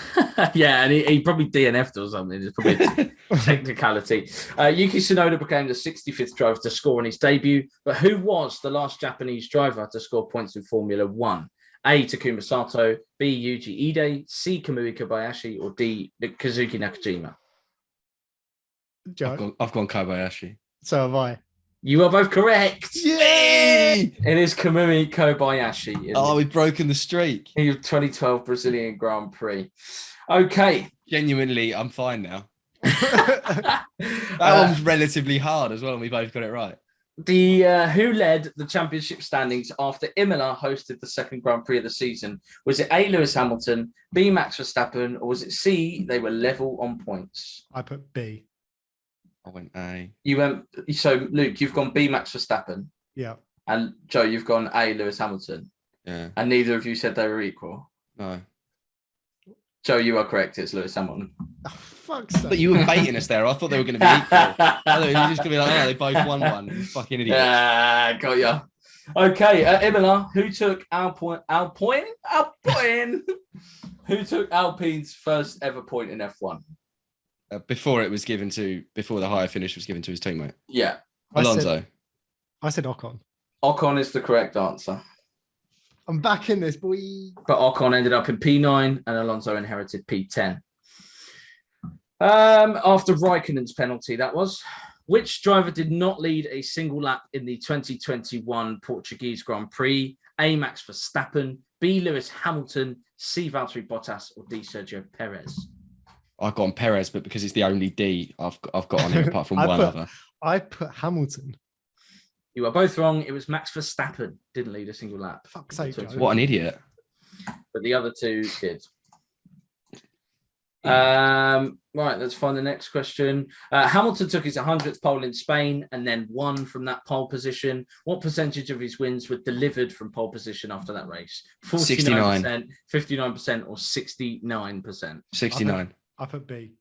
Yeah, and he probably DNF'd or something. It's probably a technicality. Yuki Tsunoda became the 65th driver to score on his debut. But who was the last Japanese driver to score points in Formula One? A, Takuma Sato, B, Yuji Ide, C, Kamui Kobayashi, or D, Kazuki Nakajima?
Joe.
I've gone Kobayashi.
So have I.
You are both correct.
Yay!
It is Kamui Kobayashi.
Oh, we've broken the streak.
In the 2012 Brazilian Grand Prix. Okay.
Genuinely, I'm fine now. That one was relatively hard as well, and we both got it right.
Who led the championship standings after Imola hosted the second Grand Prix of the season? Was it A, Lewis Hamilton, B, Max Verstappen, or was it C, they were level on points?
I put B.
I went A.
You went, so Luke, you've gone B, Max Verstappen,
Yeah.
and Joe, you've gone A, Lewis Hamilton,
Yeah.
and neither of you said they were equal.
No.
Joe, you are correct. It's Lewis Hamilton.
Oh, fuck's sake.
But you were baiting us there. I thought they were going to be equal. I thought it was just going to be like, oh, they both won one. You fucking idiots.
Got ya. Okay, Imola, who took Alpine? Who took Alpine's first ever point in F1?
Before the higher finish was given to his teammate.
Yeah,
Alonso.
I said Ocon.
Ocon is the correct answer.
I'm back in this, boy.
But Ocon ended up in P9 and Alonso inherited P10. After Raikkonen's penalty, that was. Which driver did not lead a single lap in the 2021 Portuguese Grand Prix? A, Max Verstappen, B, Lewis Hamilton, C, Valtteri Bottas, or D, Sergio Perez?
I've got on Perez, but because it's the only D I've got on him apart from one other.
I put Hamilton.
You are both wrong. It was Max Verstappen. Didn't lead a single lap.
Fuck's sake, Joe.
What an idiot.
But the other two did. Right, let's find the next question. Hamilton took his 100th pole in Spain and then won from that pole position. What percentage of his wins were delivered from pole position after that race? 49%, 59%, or 69%?
69.
I put B.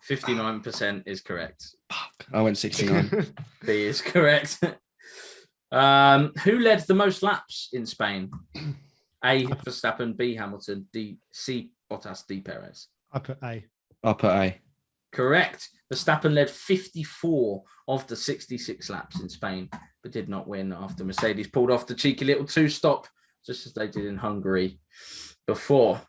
59% is correct.
Fuck. I went 69.
B is correct. Who led the most laps in Spain? A, Verstappen, B, Hamilton, C, Bottas, D, Perez.
I put A.
I put A.
Correct. Verstappen led 54 of the 66 laps in Spain, but did not win after Mercedes pulled off the cheeky little two-stop, just as they did in Hungary before.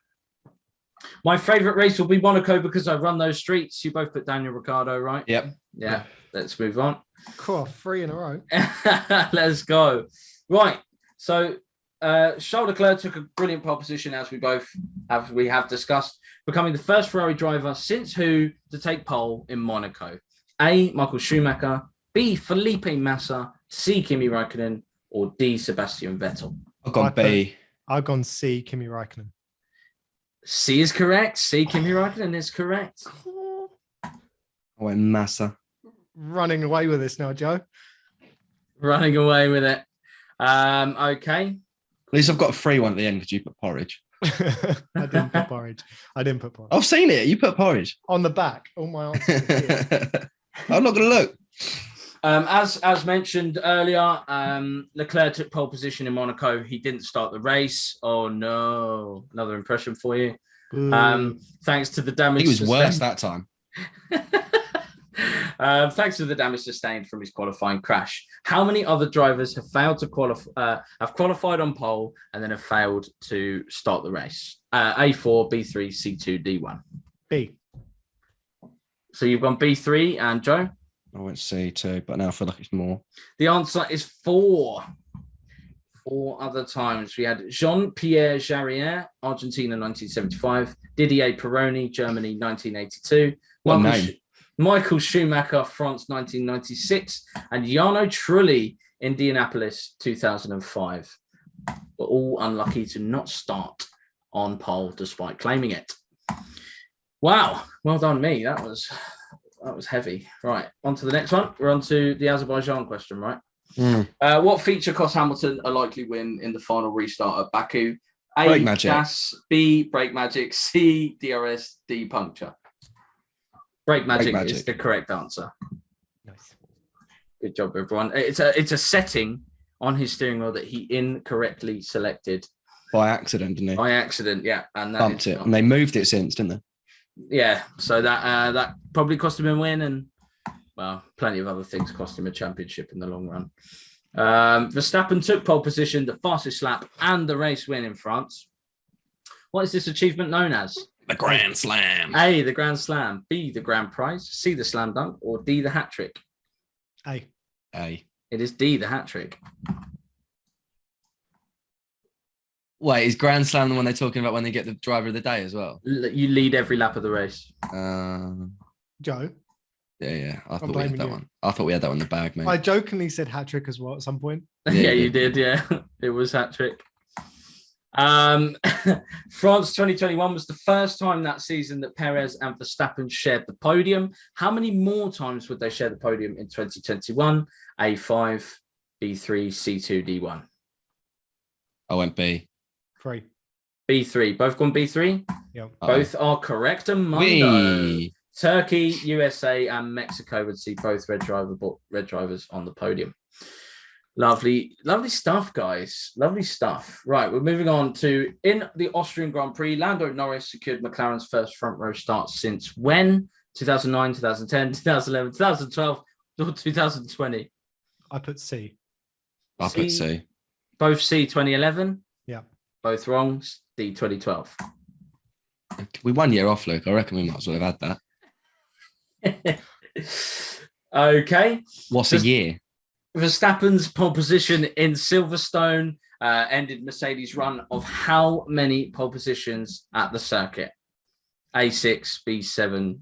My favourite race will be Monaco because I run those streets. You both put Daniel Ricciardo, right?
Yep.
Yeah, let's move on.
Cool, 3 in a row.
Let's go. Right, so Charles Leclerc took a brilliant pole position, as we have discussed, becoming the first Ferrari driver since who to take pole in Monaco? A, Michael Schumacher, B, Felipe Massa, C, Kimi Raikkonen, or D, Sebastian Vettel?
I've gone B.
I've gone C, Kimi Raikkonen.
C is correct. C, Kimi Raikkonen is correct.
I went Massa.
Running away with this now, Joe.
Running away with it. Okay.
At least I've got a free one at the end because you put porridge.
I didn't put porridge.
I've seen it. You put porridge.
On the back. All my answers are here.
I'm not going to look.
As mentioned earlier, Leclerc took pole position in Monaco. He didn't start the race. Oh, no. Another impression for you. Thanks to the damage.
He was worse that time.
Thanks to the damage sustained from his qualifying crash. How many other drivers have failed to qualify, have qualified on pole and then have failed to start the race? A4, B3, C2, D1.
B.
So you've gone B3 and Joe?
I went C2, but now I feel like it's more.
The answer is 4. 4 other times. We had Jean-Pierre Jarier, Argentina, 1975. Didier Pironi, Germany, 1982.
What name?
Michael Schumacher, France, 1996. And Jarno Trulli, Indianapolis, 2005. Were all unlucky to not start on pole despite claiming it. Wow. Well done, me. That was heavy. Right. On to the next one. We're on to the Azerbaijan question, right? What feature cost Hamilton a likely win in the final restart at Baku? A,
brake magic.
Gas, B, brake magic, C, DRS, D, puncture. Brake magic is the correct answer.
Nice.
Good job, everyone. It's a setting on his steering wheel that he incorrectly selected.
By accident, didn't he?
By accident, yeah. And that
bumped it. And they moved it since, didn't they?
Yeah. So that probably cost him a win, and well, plenty of other things cost him a championship in the long run. Verstappen took pole position, the fastest lap, and the race win in France. What is this achievement known as?
The Grand Slam.
A, the Grand Slam. B, the Grand Prize. C, the Slam Dunk. Or D, the Hat Trick.
A.
It is D, the Hat Trick.
Wait, is Grand Slam the one they're talking about when they get the driver of the day as well?
You lead every lap of the race.
Joe?
Yeah. I thought we had that one. I thought we had that one in the bag, mate.
I jokingly said hat trick as well at some point.
Yeah, you did. Yeah, it was Hat Trick. France 2021 was the first time that season that Perez and Verstappen shared the podium. How many more times would they share the podium in 2021? A5, B3, C2, D1.
I went B.
3.
B3. Both gone B3?
Yeah.
Both are correct. And Turkey, USA, and Mexico would see both red drivers on the podium. Lovely stuff, guys. Lovely stuff. Right, we're moving on to, in the Austrian Grand Prix, Lando Norris secured McLaren's first front row start since when? 2009, 2010, 2011, 2012, or 2020?
I put C.
I put C.
Both C, 2011?
Yeah.
Both wrong. D, 2012.
We 1 year off, Luke. I reckon we might as well have had that.
Okay.
What's a year?
Verstappen's pole position in Silverstone ended Mercedes' run of how many pole positions at the circuit? A6, B7,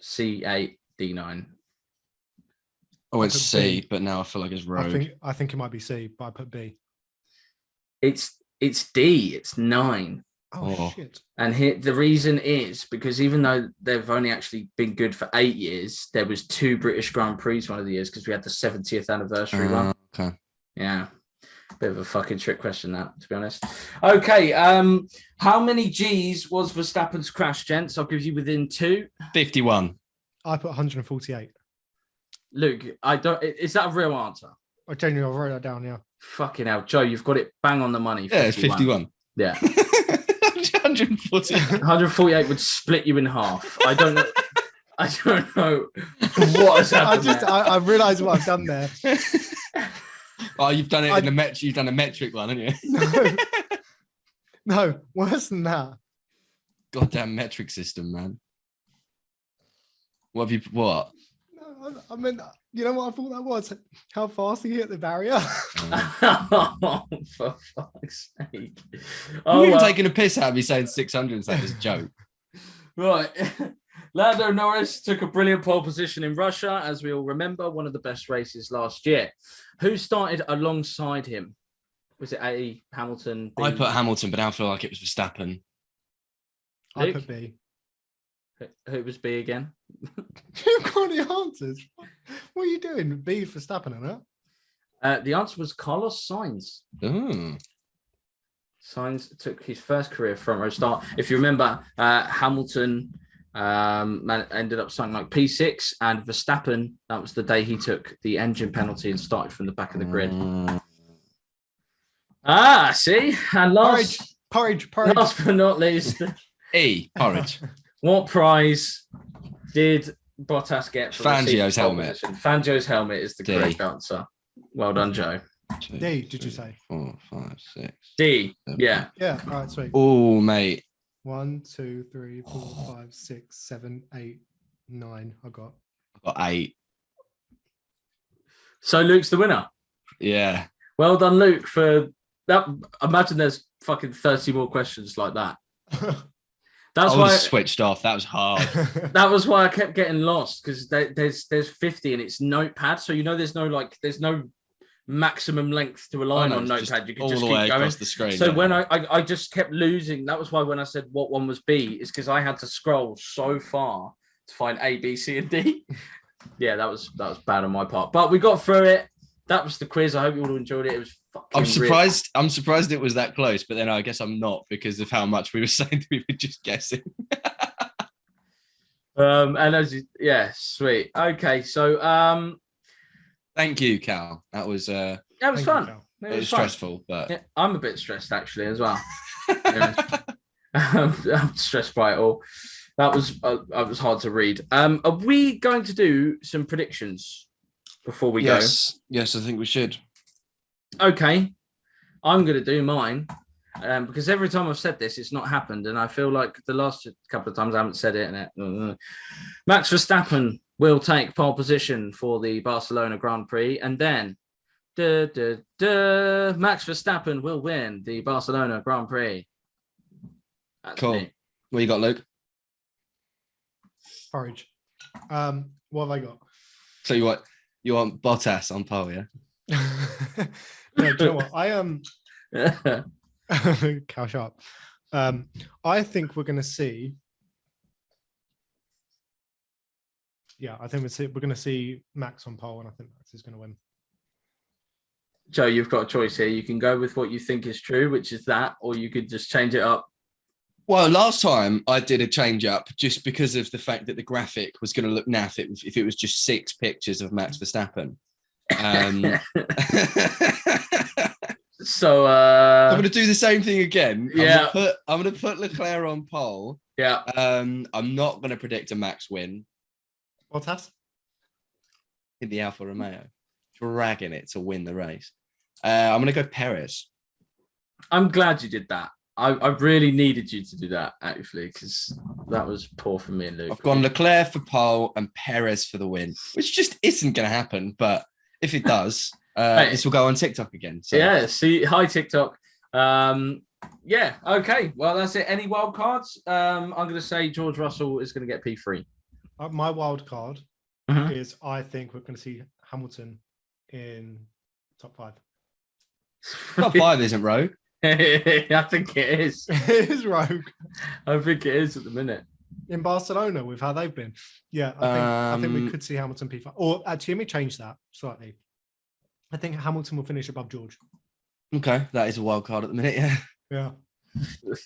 C8, D9.
I went
I put
C,
B.
but now I feel like it's rogue.
I think it might be C, but I put B.
It's D. It's 9.
Oh. Shit.
And here the reason is because even though they've only actually been good for 8 years, there was 2 British Grand Prix one of the years because we had the 70th anniversary one.
Okay.
Yeah. Bit of a fucking trick question, that, to be honest. Okay. How many G's was Verstappen's crash, gents? I'll give you within 2.
51.
I put 148.
Luke, I don't. Is that a real answer?
I genuinely wrote that down. Yeah.
Fucking hell, Joe, you've got it bang on the money. 51.
Yeah, it's 51.
Yeah.
148.
148 would split you in half. I don't know. I don't know what has happened.
I realised what I've done there.
Oh, you've done it in the metric. You've done a metric one, haven't you?
No, worse than that.
Goddamn metric system, man. What have you? What?
No, I mean, you know what I thought that was? How fast he hit the barrier.
Oh, for fuck's sake!
Oh, you're taking a piss out of me saying 600 and saying it's a joke.
Right. Lando Norris took a brilliant pole position in Russia, as we all remember, one of the best races last year. Who started alongside him? Was it A, Hamilton, B?
I put Hamilton, but now I feel like it was Verstappen.
I put B.
Who was B again?
You've got the answers. What are you doing? B for Verstappen, isn't it?
The answer was Carlos Sainz.
Oh.
Sainz took his first career front row start. If you remember, Hamilton ended up something like P6, and Verstappen, that was the day he took the engine penalty and started from the back of the grid. See? And
Porridge.
last but not least,
Porridge.
what prize did Bottas get for
Fangio's helmet?
Fangio's helmet is the correct answer. Well done, Joe.
D, did you say?
4, 5, 6.
D,
7.
yeah.
Yeah, all right, sweet.
Oh, mate.
1, 2, 3, 4, 5, 6, 7, 8, 9. I got
8.
So Luke's the winner.
Yeah.
Well done, Luke, for that. Imagine there's fucking 30 more questions like that. That's
I
why
was switched off. That was hard.
that was why I kept getting lost, because there's 50 and it's notepad, so there's no maximum length to a line on notepad. You can just keep going
across the screen.
So when I just kept losing, that was why when I said what one was B, is because I had to scroll so far to find A, B, C, and D. Yeah, that was bad on my part, but we got through it. That was the quiz. I hope you all enjoyed it. It was fucking
I'm surprised it was that close, but then I guess I'm not, because of how much we were saying we were just guessing.
And sweet. Okay, so
thank you, Cal. That was
fun.
It was
fun.
stressful, but
yeah, I'm a bit stressed actually as well. I'm stressed by it all. That was hard to read. Are we going to do some predictions before we go?
Yes, I think we should.
Okay, I'm going to do mine because every time I've said this, it's not happened, and I feel like the last couple of times I haven't said it. Max Verstappen will take pole position for the Barcelona Grand Prix, and then Max Verstappen will win the Barcelona Grand Prix. That's
cool.
me.
What you got, Luke?
Porridge. What have I got?
So you want Bottas on pole, yeah?
No, do you know what? Cow sharp. I think we're going to see. Yeah, I think we're going to see Max on pole, and I think Max is going to win.
Joe, you've got a choice here. You can go with what you think is true, which is that, or you could just change it up.
Well, last time I did a change up just because of the fact that the graphic was going to look naff if it was just 6 pictures of Max Verstappen.
So
I'm going to do the same thing again.
Yeah,
I'm going to put Leclerc on pole.
Yeah.
I'm not going to predict a Max win.
Bottas
in the Alfa Romeo, dragging it to win the race. I'm going to go Perez.
I'm glad you did that. I really needed you to do that, actually, because that was poor for me and Luke.
I've gone Leclerc for pole and Perez for the win, which just isn't going to happen. But if it does, this will go on TikTok again. So.
Yeah, see, hi, TikTok. Yeah. Okay. Well, that's it. Any wild cards? I'm going to say George Russell is going to get P3.
My wild card
Mhm.
is I think we're going to see Hamilton in top 5.
Top 5 isn't rogue.
I think it is.
It is rogue.
I think it is at the minute.
In Barcelona with how they've been. Yeah, I think we could see Hamilton P5. Or actually, let me change that slightly. I think Hamilton will finish above George.
Okay, that is a wild card at the minute. Yeah.
Yeah.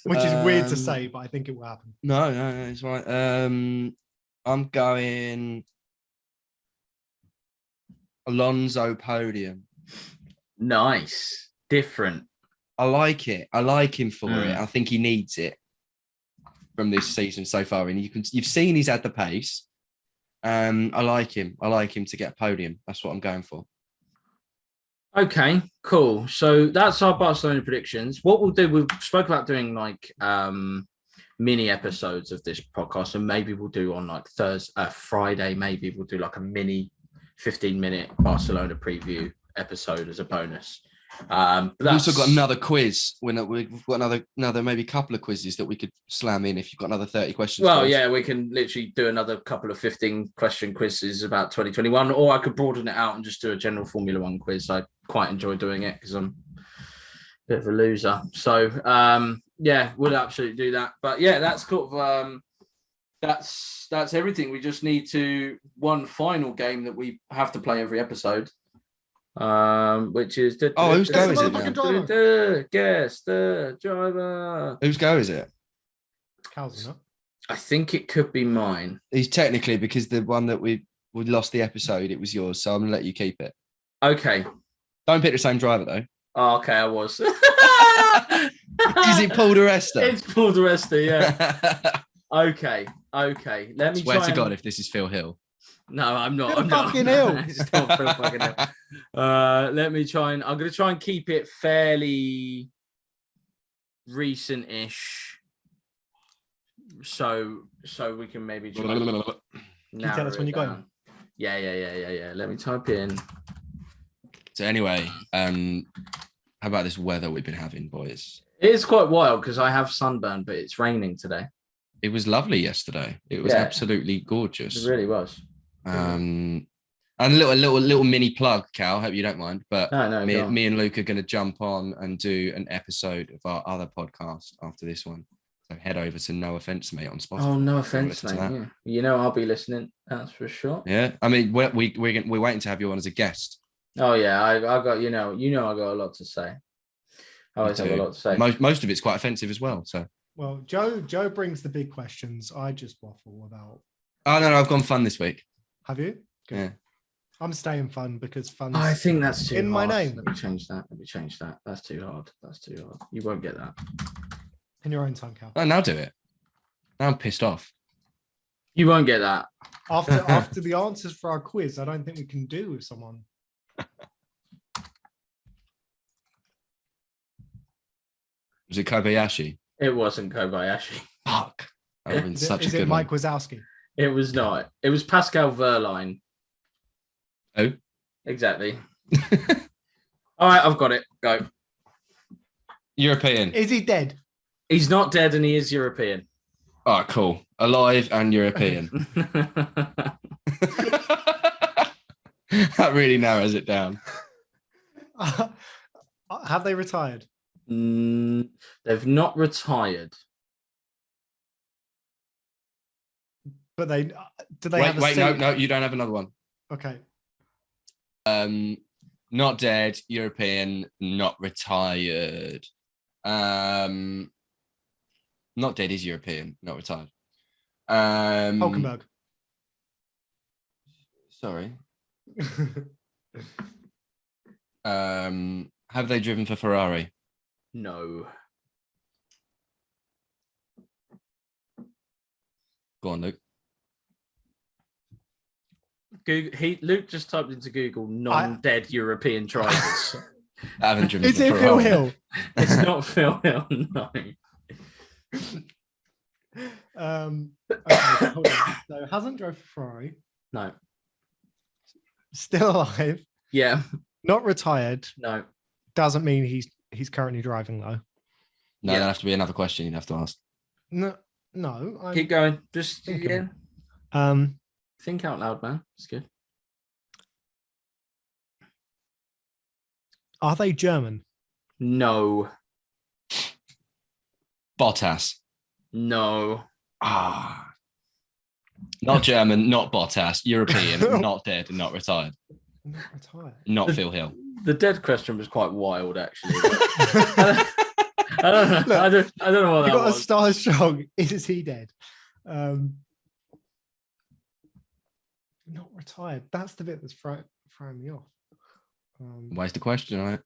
Which is weird to say, but I think it will happen.
No, it's right. I'm going Alonso podium.
Nice. Different.
I like it. I like him for it. I think he needs it from this season so far. And you've seen he's had the pace. I like him. I like him to get a podium. That's what I'm going for.
Okay, cool. So that's our Barcelona predictions. What we'll do, we've spoke about doing like mini episodes of this podcast, and maybe we'll do on like Friday, maybe we'll do like a mini 15-minute Barcelona preview episode as a bonus.
We've also got another quiz. We've got another maybe couple of quizzes that we could slam in if you've got another 30 questions.
Well, yeah, we can literally do another couple of 15-question quizzes about 2021, or I could broaden it out and just do a general Formula One quiz. I quite enjoy doing it because I'm a bit of a loser. So, yeah, we'll absolutely do that. But yeah, that's kind of that's everything. We just need one final game that we have to play every episode. Which is
whose go is it now?
Guess the driver.
Whose go is it?
Cal's,
I think it could be mine.
He's technically, because the one that we lost the episode, it was yours, so I'm gonna let you keep it.
Okay.
Don't pick the same driver though.
Oh, okay, I was.
Is it Paul di Resta?
It's Paul di Resta, yeah. Okay. Let me
swear to God if this is Phil Hill.
No, I'm not. I'm
fucking
not.
Hill.
It's not Phil fucking Hill. Let me try and I'm going to try and keep it fairly recent-ish, so we can maybe try.
Can you tell us when you're going?
Yeah. Let me type in.
So anyway, how about this weather we've been having, boys?
It is quite wild because I have sunburn, but it's raining today.
It was lovely yesterday. It was absolutely gorgeous.
It really was.
And a little mini plug, Cal. Hope you don't mind, but
no,
me and Luke are going to jump on and do an episode of our other podcast after this one. So head over to No Offense Mate on Spotify.
Oh, no offense, mate. Yeah. You know I'll be listening. That's for sure.
Yeah, I mean we're waiting to have you on as a guest.
Oh yeah, I got I got a lot to say. I always have a lot to say.
Most of it's quite offensive as well. So.
Well, Joe brings the big questions. I just waffle about.
Oh no, I've gone fun this week.
Have you? Good.
Yeah.
I'm staying fun because fun.
I think that's too
in
hard.
my name.
Let me change that. That's too hard. You won't get that.
In your own time, Cal.
Oh, now do it. Now I'm pissed off.
You won't get that.
After the answers for our quiz, I don't think we can do with someone.
Was it Kobayashi?
It wasn't Kobayashi.
Fuck. That would have been such a
Is
good
it Mike
one.
Wazowski?
It was not. It was Pascal Wehrlein.
Oh?
Exactly. All right, I've got it. Go.
European.
Is he dead?
He's not dead and he is European.
Oh, cool. Alive and European. That really narrows it down.
Have they retired?
They've not retired.
But do they
wait,
have a
wait,
seat?
no, you don't have another one.
Okay.
Not dead, European, not retired. Not dead is European, not retired.
Hulkenberg.
Sorry. Have they driven for Ferrari?
No.
Go on, Luke.
Luke just typed into Google non-dead European drivers.
I haven't driven
Is
for
it
Ferrari.
Phil Hill?
It's not Phil Hill, no.
Okay, hold on. So hasn't drove for Ferrari.
No.
Still alive.
Yeah.
Not retired.
No.
Doesn't mean he's currently driving though.
No, there'll have to be another question you'd have to ask.
No.
Keep going. Just
thinking.
think out loud, man. It's good.
Are they German?
No.
Bottas.
No.
Not German, not Bottas. European, not dead and not retired.
Not retired.
Not Phil Hill.
The dead question was quite wild, actually. I don't know.
Look,
I don't know what
You
that
got a
was.
star strong. Is he dead? Not retired. That's the bit that's throwing me off.
Where's the question, right?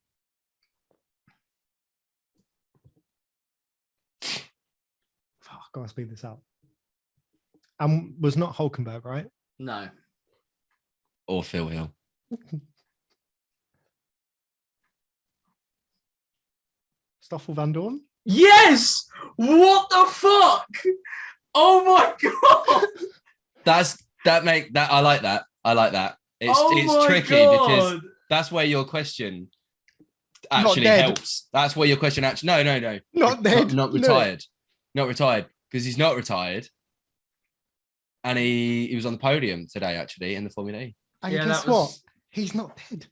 I've got to speed this up. Was not Hulkenberg, right?
No.
Or Phil Hill.
Stoffel Van Dorn?
Yes! What the fuck? Oh my god!
I like that. I like that. It's tricky because that's where your question actually helps. That's where your question actually no.
Not dead.
Not retired. Not retired. Because he's not retired. And he was on the podium today, actually, in the Formula E.
And guess what? He's not dead.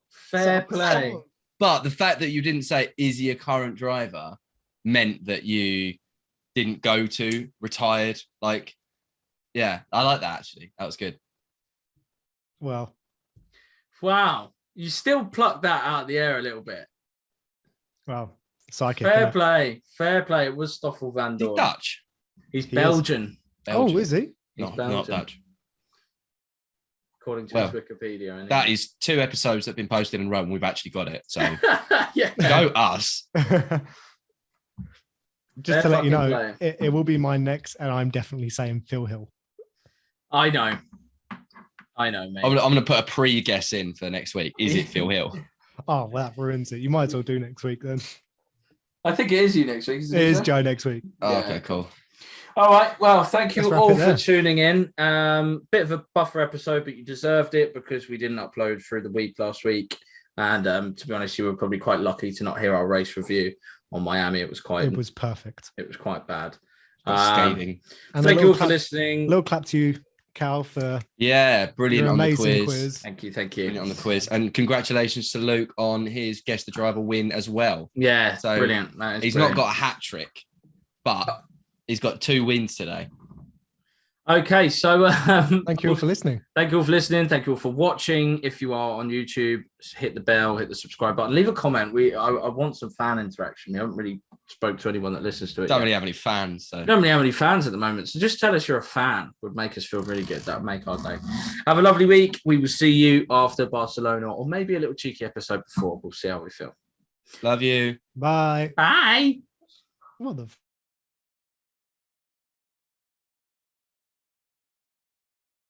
Fair play.
But the fact that you didn't say, is he a current driver, meant that you didn't go to retired. Like, yeah, I like that, actually. That was good.
Well.
Wow. You still plucked that out of the air a little bit.
Well, psychic.
Fair play. Fair play. It was Stoffel Van Dorn.
He's Dutch.
He's Belgian.
Oh, is he?
Not
Belgian.
Dutch.
According to his Wikipedia. Anyway.
That is 2 episodes that have been posted in Rome. We've actually got it. So
yeah.
Go us.
Just to let you know, it will be my next, and I'm definitely saying Phil Hill.
I know, mate.
I'm going to put a pre-guess in for next week. Is it Phil Hill?
Oh, well, that ruins it. You might as well do next week then.
I think it is you next week.
It is Joe next week.
Oh, okay, cool.
All right. Well, thank you all for
there.
tuning in. Bit of a buffer episode, but you deserved it because we didn't upload through the week last week. And to be honest, you were probably quite lucky to not hear our race review on Miami. It was
perfect.
It was quite bad.
Scathing.
Thank you all for listening.
Little clap to you, Cal, for
brilliant on the
quiz.
Thank you.
Brilliant on the quiz. And congratulations to Luke on his Guess the Driver win as well.
Yeah,
so
brilliant.
He's not got a hat trick, but he's got 2 wins today.
Okay, so
thank you all for listening.
Thank you all for listening. Thank you all for watching. If you are on YouTube, hit the bell, hit the subscribe button, leave a comment. I want some fan interaction. We haven't really spoke to anyone that listens to it.
Don't really have any fans. So.
Don't really have any fans at the moment. So just tell us you're a fan. Would make us feel really good. That would make our day. Have a lovely week. We will see you after Barcelona, or maybe a little cheeky episode before. We'll see how we feel.
Love you.
Bye.
Bye.
What the